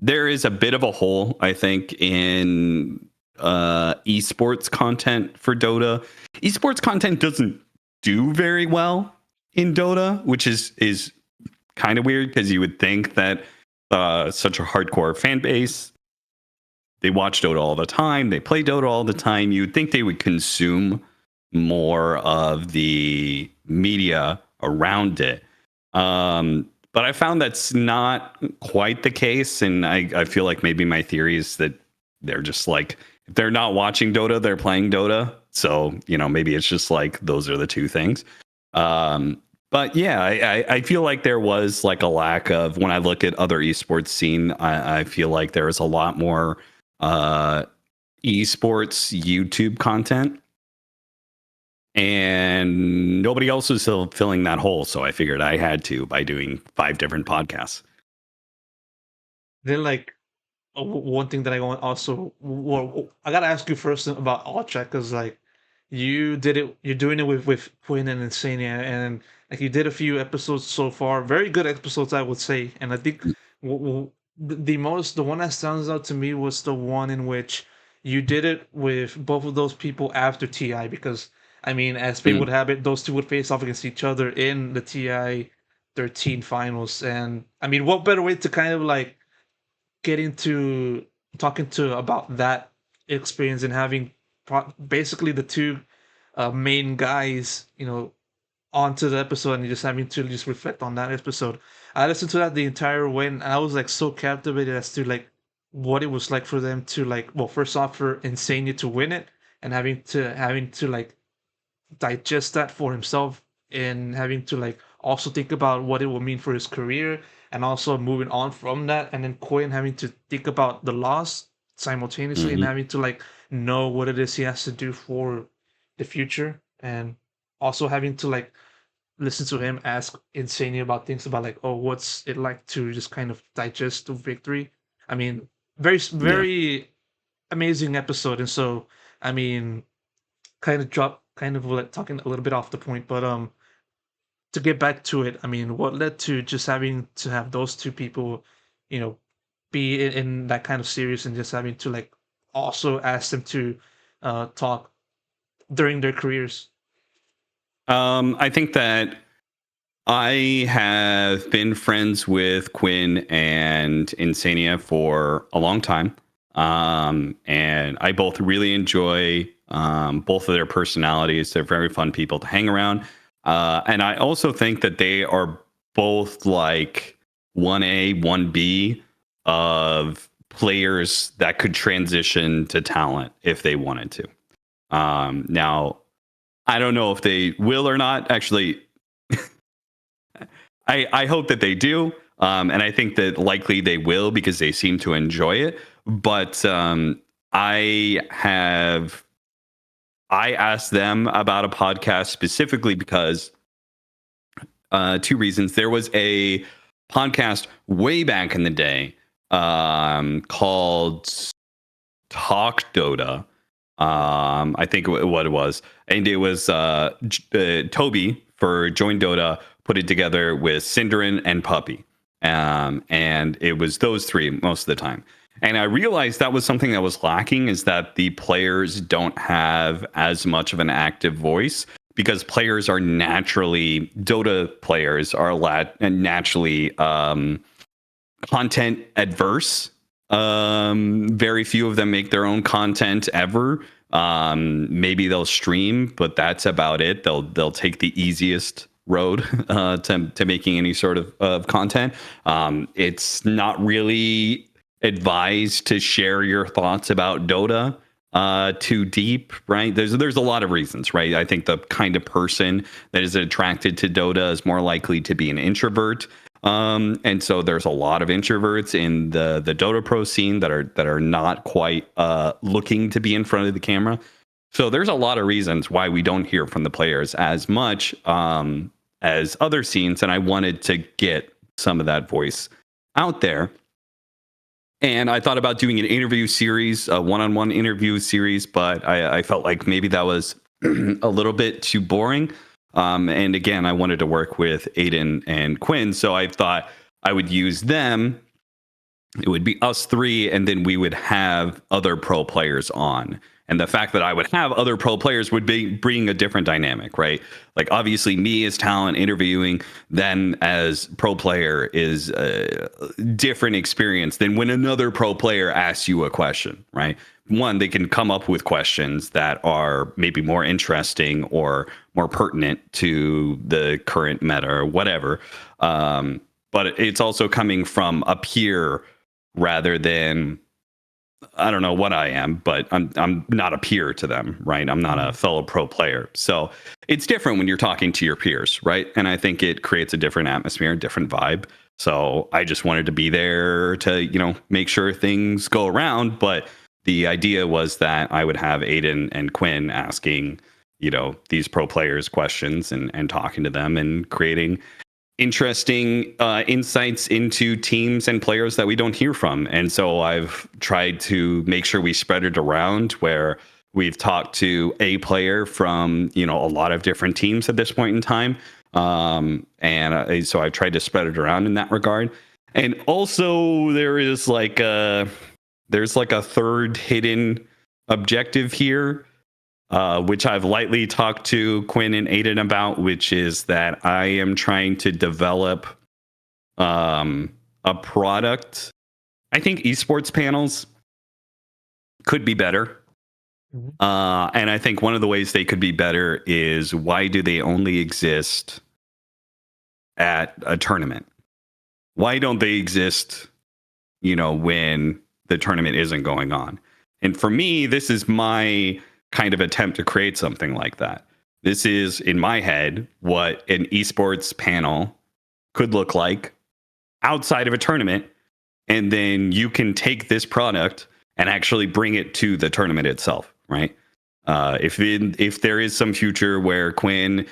bit of a hole, I think, in esports content for Dota. Esports content doesn't do very well in Dota, which is kind of weird because you would think that such a hardcore fan base, they watch Dota all the time, they play Dota all the time. You'd think they would consume more of the media around it. But I found that's not quite the case. And I feel like maybe my theory is that they're just like, if they're not watching Dota, they're playing Dota. So, maybe it's just like those are the two things. Um, but yeah, I feel like there was like a lack of when I look at other esports scene, I feel like there is a lot more uh, esports YouTube content, and nobody else was filling that hole. So I figured I had to by doing 5 different podcasts. Then like one thing that I want also, well, I gotta ask you first about all chat, because like you're doing it with Quinn and Insania, and like you did a few episodes so far, very good episodes, I would say. And I think the one that stands out to me was the one in which you did it with both of those people after TI, because I mean, as fate Mm, would have it, those two would face off against each other in the TI 13 finals. And I mean, what better way to kind of like getting to talking to about that experience and having basically the two main guys, onto the episode, and just having to just reflect on that episode. I listened to that the entire way, and I was like so captivated as to like what it was like for them to like, well, first off for Insania to win it, and having to like digest that for himself, and having to like also think about what it will mean for his career, and also moving on from that, and then Quinn having to think about the loss simultaneously, and mhm. having to like know what it is he has to do for the future, and also having to like listen to him ask Insania about things about like, oh, what's it like to just kind of digest to victory. I mean, Yeah. very amazing episode. And so, I mean, kind of like talking a little bit off the point, but to get back to it, I mean, what led to just having to have those two people, you know, be in that kind of series and just having to like also ask them to talk during their careers? I think that I have been friends with Quinn and Insania for a long time. And I both really enjoy both of their personalities. They're very fun people to hang around. And I also think that they are both like 1A, 1B of players that could transition to talent if they wanted to. Now, I don't know if they will or not. Actually, I hope that they do. And I think that likely they will because they seem to enjoy it. But I asked them about a podcast specifically because two reasons. There was a podcast way back in the day called Talk Dota. I think what it was, and it was Toby for Join Dota put it together with Cinderin and Puppy, and it was those three most of the time. And I realized that was something that was lacking, is that the players don't have as much of an active voice because players are naturally Dota players are naturally content adverse. Very few of them make their own content ever. Maybe they'll stream, but that's about it. They'll take the easiest road to making any sort of content. It's not really advised to share your thoughts about Dota too deep, right? There's a lot of reasons, right? I think the kind of person that is attracted to Dota is more likely to be an introvert. And so there's a lot of introverts in the Dota Pro scene that are not quite looking to be in front of the camera. So there's a lot of reasons why we don't hear from the players as much as other scenes, and I wanted to get some of that voice out there. And I thought about doing an interview series, a one-on-one interview series, but I felt like maybe that was a little bit too boring. And again, I wanted to work with Aiden and Quinn, so I thought I would use them. It would be us three, and then we would have other pro players on. And the fact that I would have other pro players would be bringing a different dynamic, right? Like obviously, me as talent interviewing them as pro player is a different experience than when another pro player asks you a question, right? One, they can come up with questions that are maybe more interesting or more pertinent to the current meta or whatever. But it's also coming from a peer rather than, I don't know what I am, but I'm not a peer to them, right? I'm not a fellow pro player. So it's different when you're talking to your peers, right? And I think it creates a different atmosphere, a different vibe. So I just wanted to be there to, make sure things go around. But the idea was that I would have Aiden and Quinn asking, these pro players questions and talking to them and creating interesting insights into teams and players that we don't hear from. And so I've tried to make sure we spread it around where we've talked to a player from, a lot of different teams at this point in time. So I've tried to spread it around in that regard. And also there's like a third hidden objective here, which I've lightly talked to Quinn and Aiden about, which is that I am trying to develop a product. I think esports panels could be better. And I think one of the ways they could be better is, why do they only exist at a tournament? Why don't they exist, when the tournament isn't going on? And for me, this is my kind of attempt to create something like that. This is, in my head, what an esports panel could look like outside of a tournament. And then you can take this product and actually bring it to the tournament itself, right? If there is some future where Quinn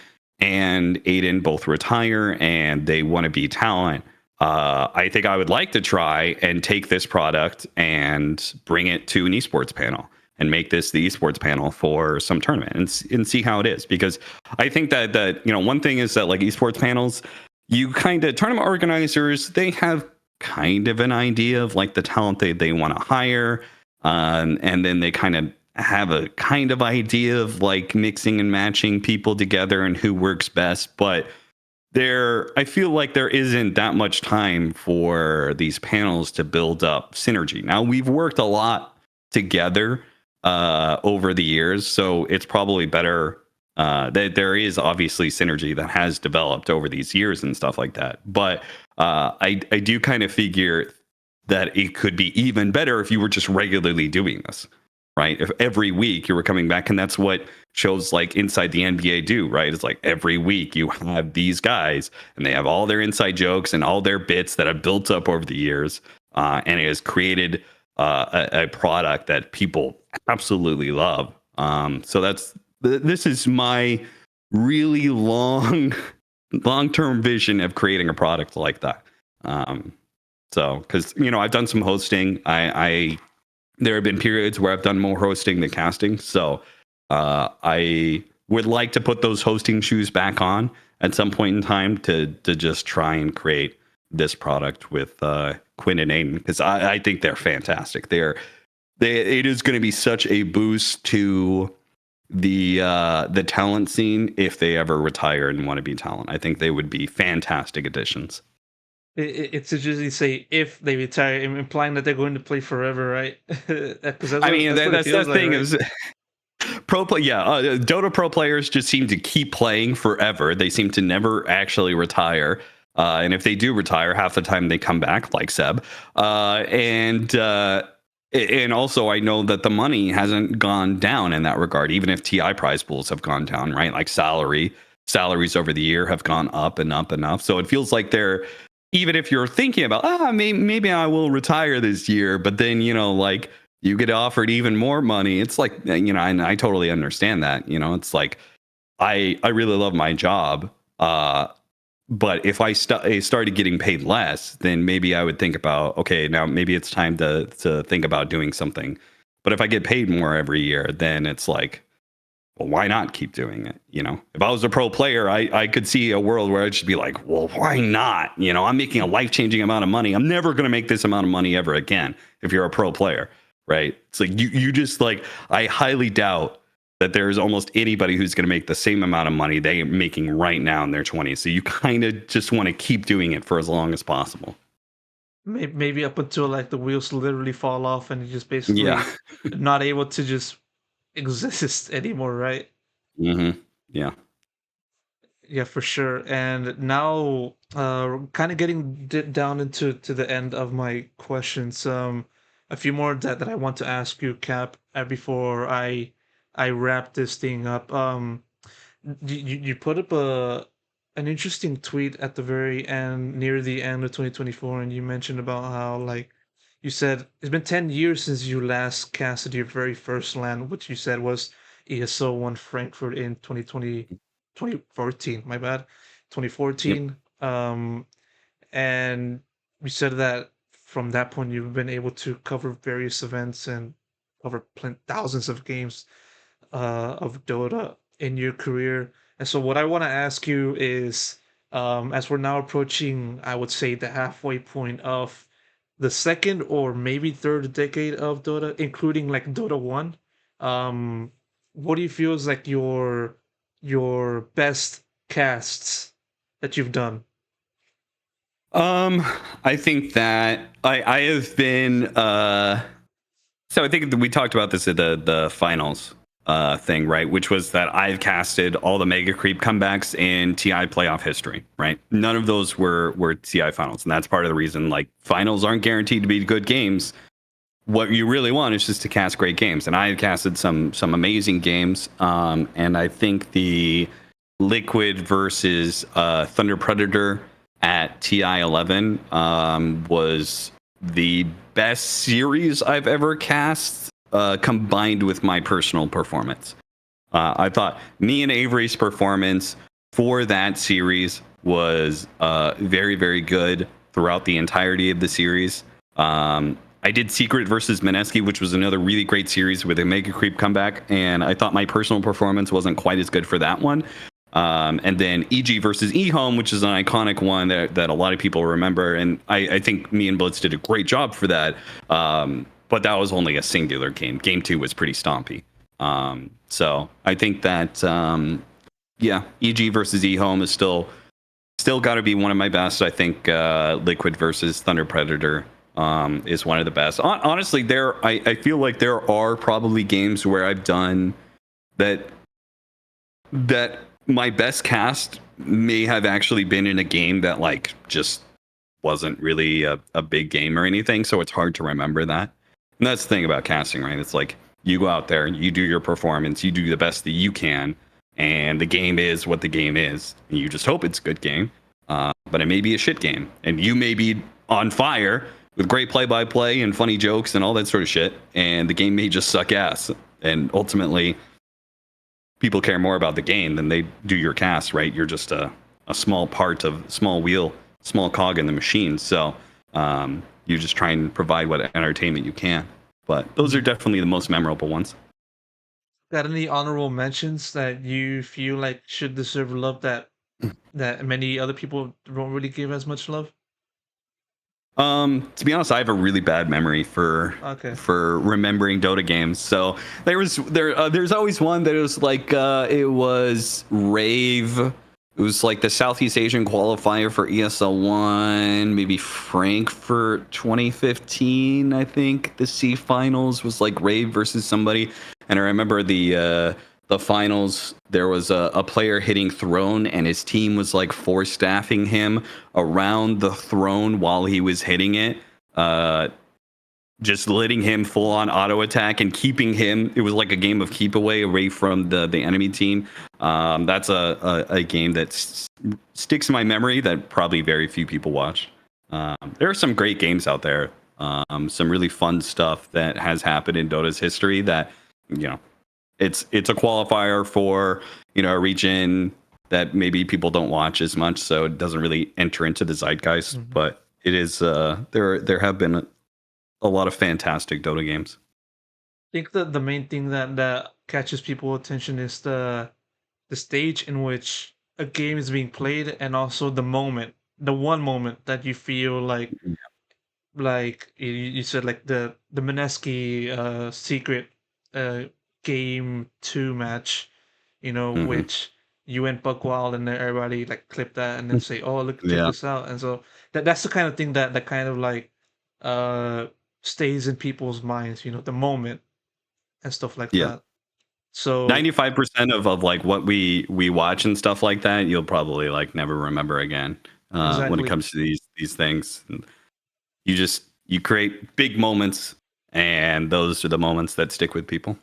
and Aiden both retire and they want to be talent, I think I would like to try and take this product and bring it to an esports panel and make this the esports panel for some tournament and see how it is. Because I think that one thing is that like esports panels, you kind of tournament organizers, they have kind of an idea of like the talent they want to hire, and then they kind of have a kind of idea of like mixing and matching people together and who works best. But I feel like there isn't that much time for these panels to build up synergy. Now we've worked a lot together over the years, so it's probably better that there is obviously synergy that has developed over these years and stuff like that. But I do kind of figure that it could be even better if you were just regularly doing this, right? If every week you were coming back, and that's what shows like inside the NBA do, right? It's like every week you have these guys and they have all their inside jokes and all their bits that have built up over the years, and it has created a product that people absolutely love. So this is my really long-term vision of creating a product like that. So because I've done some hosting, there have been periods where I've done more hosting than casting. So I would like to put those hosting shoes back on at some point in time to just try and create this product with Quinn and Aiden, because I think they're fantastic. It is going to be such a boost to the talent scene if they ever retire and want to be talent. I think they would be fantastic additions. It's usually say if they retire, implying that they're going to play forever, right? Because that's the thing, right? is Dota pro players just seem to keep playing forever. They seem to never actually retire. And if they do retire, half the time they come back, like Seb. And also, I know that the money hasn't gone down in that regard, even if TI prize pools have gone down, right? Like salaries over the year have gone up and up and up. So it feels like even if you're thinking about, maybe I will retire this year, but then, like you get offered even more money. It's like, and I totally understand that, it's like, I really love my job. But if I started getting paid less, then maybe I would think about, okay, now maybe it's time to think about doing something. But if I get paid more every year, then it's like, well, why not keep doing it? If I was a pro player, I could see a world where I'd just be like, well, why not? I'm making a life-changing amount of money. I'm never going to make this amount of money ever again if you're a pro player, right? It's like you just like, I highly doubt that there's almost anybody who's going to make the same amount of money they're making right now in their 20s. So you kind of just want to keep doing it for as long as possible. Maybe up until like the wheels literally fall off and you're just basically not able to just exist anymore, right? Mm-hmm. Yeah. Yeah, for sure. And now, kind of getting down into the end of my questions. A few more that I want to ask you, Cap, before I wrap this thing up. You put up an interesting tweet at the very end, near the end of 2024, and you mentioned about how like you said it's been 10 years since you last casted your very first LAN, which you said was ESO 1 Frankfurt in 2014, my bad, Yep. 2014. And you said that from that point you've been able to cover various events and cover thousands of games of Dota in your career. And so, what I want to ask you is, as we're now approaching, I would say, the halfway point of the second or maybe third decade of Dota, including like Dota 1, what do you feel is like your best casts that you've done? I think that I have been so I think that we talked about this at the finals thing, right? Which was that I've casted all the mega creep comebacks in TI playoff history, right? None of those were TI finals, and that's part of the reason like finals aren't guaranteed to be good games. What you really want is just to cast great games, and I've casted some amazing games. And I think the Liquid versus Thunder Predator at TI11 was the best series I've ever cast, combined with my personal performance. I thought me and Avery's performance for that series was very, very good throughout the entirety of the series. I did Secret versus Mineski, which was another really great series with a Mega Creep comeback, and I thought my personal performance wasn't quite as good for that one. And then EG versus eHome, which is an iconic one that a lot of people remember, and I think me and Blitz did a great job for that. But that was only a singular game. Game 2 was pretty stompy. So I think that yeah, EG versus eHome is still got to be one of my best. I think Liquid versus Thunder Predator is one of the best. Honestly, I feel like there are probably games where I've done that my best cast may have actually been in a game that like just wasn't really a big game or anything, so it's hard to remember that. And that's the thing about casting, right? It's like you go out there and you do your performance, you do the best that you can, and the game is what the game is. And you just hope it's a good game, but it may be a shit game, and you may be on fire with great play-by-play and funny jokes and all that sort of shit, and the game may just suck ass. And ultimately, people care more about the game than they do your cast, right? You're just a small part of small wheel, small cog in the machine. So you just try and provide what entertainment you can. But those are definitely the most memorable ones. Got any honorable mentions that you feel like should deserve love that many other people don't really give as much love? To be honest, I have a really bad memory for Okay. remembering Dota games. So there's always one that was like it was Rave. It was like the Southeast Asian qualifier for ESL1, maybe Frankfurt 2015, I think. The C finals was like Rave versus somebody. And I remember the finals, there was a player hitting Throne, and his team was like force staffing him around the Throne while he was hitting it, just letting him full on auto attack and keeping him. It was like a game of keep away from the enemy team. That's a game that sticks in my memory that probably very few people watch. There are some great games out there, some really fun stuff that has happened in Dota's history that, you know, it's a qualifier for, you know, a region that maybe people don't watch as much, so it doesn't really enter into the zeitgeist. Mhm. But it is there have been a lot of fantastic Dota games. I think that the main thing that catches people's attention is the stage in which a game is being played, and also the one moment that you feel like you said, like the Mineski secret uh game 2 match, Mm-hmm. which you went buck wild and then everybody like clip that and then say, oh, look, check Yeah, this out. And so that's the kind of thing that kind of like uh stays in people's minds, the moment and stuff like yeah. that. So 95% of like what we watch and stuff like that, you'll probably like never remember again. When it exactly. comes to these things, you create big moments, and those are the moments that stick with people.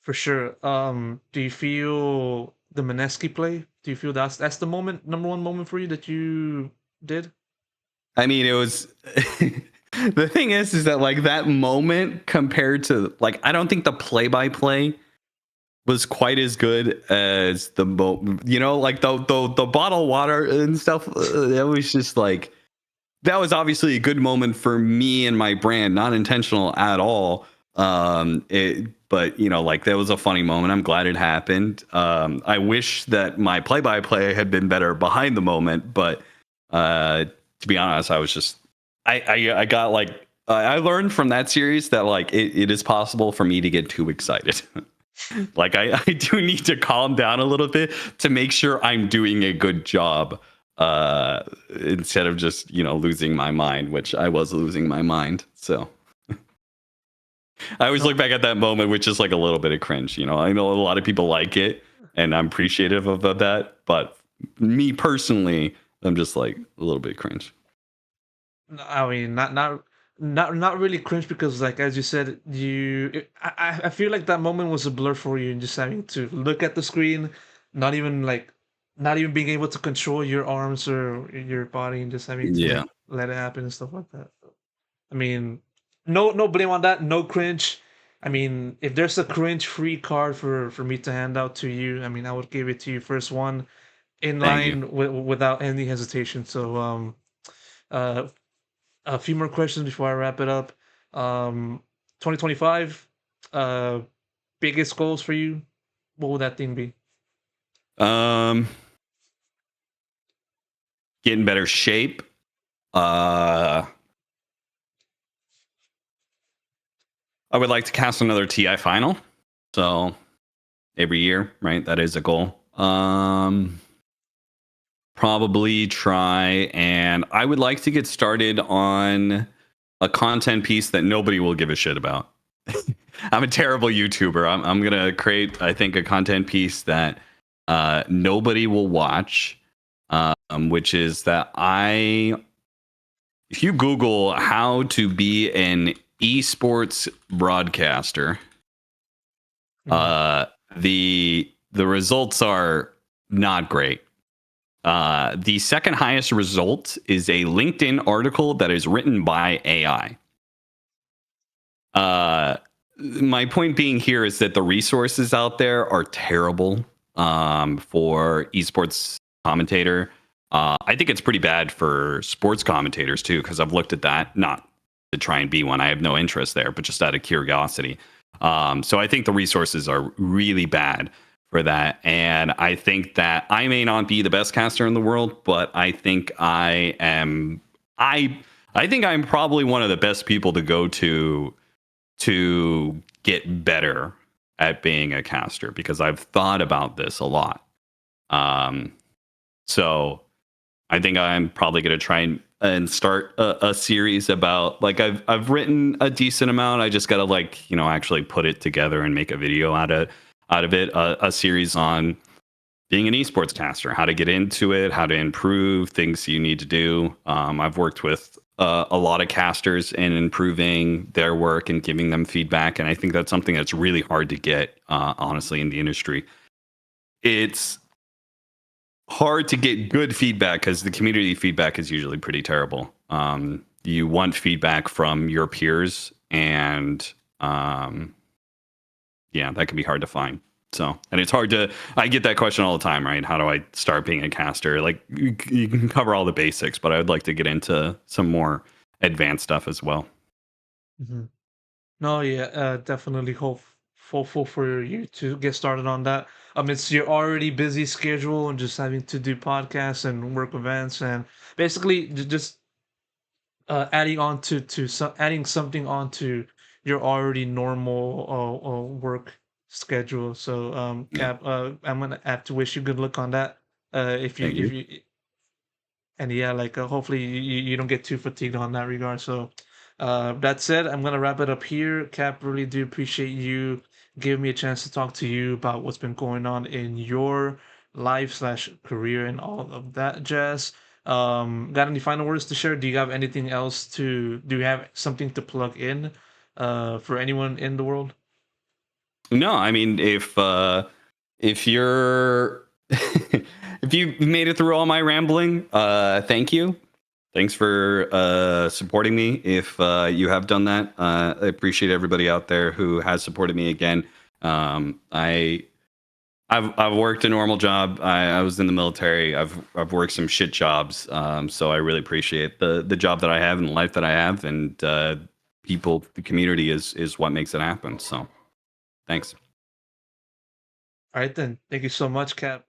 For sure. Do you feel the Mineski play? Do you feel that's the number one moment for you that you did? I mean, it was the thing is that like that moment compared to like I don't think the play by play was quite as good as like the bottled water and stuff. That was just like that was obviously a good moment for me and my brand, not intentional at all. But like that was a funny moment. I'm glad it happened. I wish that my play by play had been better behind the moment, but to be honest, I was just I got like I learned from that series that like it is possible for me to get too excited. Like I do need to calm down a little bit to make sure I'm doing a good job, instead of just losing my mind, which I was losing my mind. So I always No, look back at that moment with just like a little bit of cringe. I know a lot of people like it, and I'm appreciative of that, but me personally, I'm just like a little bit cringe. I mean, not really cringe, because like as you said, I feel like that moment was a blur for you, and just having to look at the screen, not even like not even being able to control your arms or your body, and just having to Yeah. like let it happen and stuff like that. I mean, no blame on that, no cringe. I mean, if there's a cringe-free card for me to hand out to you, I mean, I would give it to you first one in Thank you. line without any hesitation. So, uh, a few more questions before I wrap it up. 2025, uh, biggest goals for you? What would that thing be? Um, get in better shape. I would like to cast another TI final. So every year, right? That is a goal. Probably try, and I would like to get started on a content piece that nobody will give a shit about. I'm a terrible YouTuber. I'm gonna create, I think, a content piece that nobody will watch, which is that if you Google how to be an esports broadcaster, Mhm. the results are not great. The second highest result is a LinkedIn article that is written by AI. My point being here is that the resources out there are terrible for esports commentator. I think it's pretty bad for sports commentators too, because I've looked at that, not to try and be one. I have no interest there, but just out of curiosity. So I think the resources are really bad for that. And I think that I may not be the best caster in the world, but I think I think I'm probably one of the best people to go to get better at being a caster, because I've thought about this a lot. Um, so I think I'm probably going to try and start a series about, like, I've written a decent amount. I just got to, like, actually put it together and make a video out of it. A series on being an esports caster, how to get into it, how to improve, things you need to do. I've worked with a lot of casters and improving their work and giving them feedback, and I think that's something that's really hard to get, honestly, in the industry. It's hard to get good feedback because the community feedback is usually pretty terrible. You want feedback from your peers, and yeah, that can be hard to find. So, and it's hard to, I get that question all the time, right? How do I start being a caster? Like, you can cover all the basics, but I would like to get into some more advanced stuff as well. Mhm. No, yeah, definitely hopeful for you to get started on that. It's your already busy schedule and just having to do podcasts and work events and basically just adding on adding something onto your already normal work schedule. So, Yeah. Cap, I'm gonna have to wish you good luck on that. Thank If you. you and yeah, like hopefully you don't get too fatigued on that regard. So, that said, I'm gonna wrap it up here. Cap, really do appreciate you giving me a chance to talk to you about what's been going on in your life slash career and all of that jazz. Got any final words to share? Do you have anything else to? Do you have something to plug in, for anyone in the world? No, I mean, if you're if you made it through all my rambling, thank you. Thanks for supporting me. If you have done that, I appreciate everybody out there who has supported me again. I've worked a normal job. I was in the military. I've worked some shit jobs. So I really appreciate the job that I have and the life that I have, and people, the community is what makes it happen. So thanks. All right then. Thank you so much, Cap.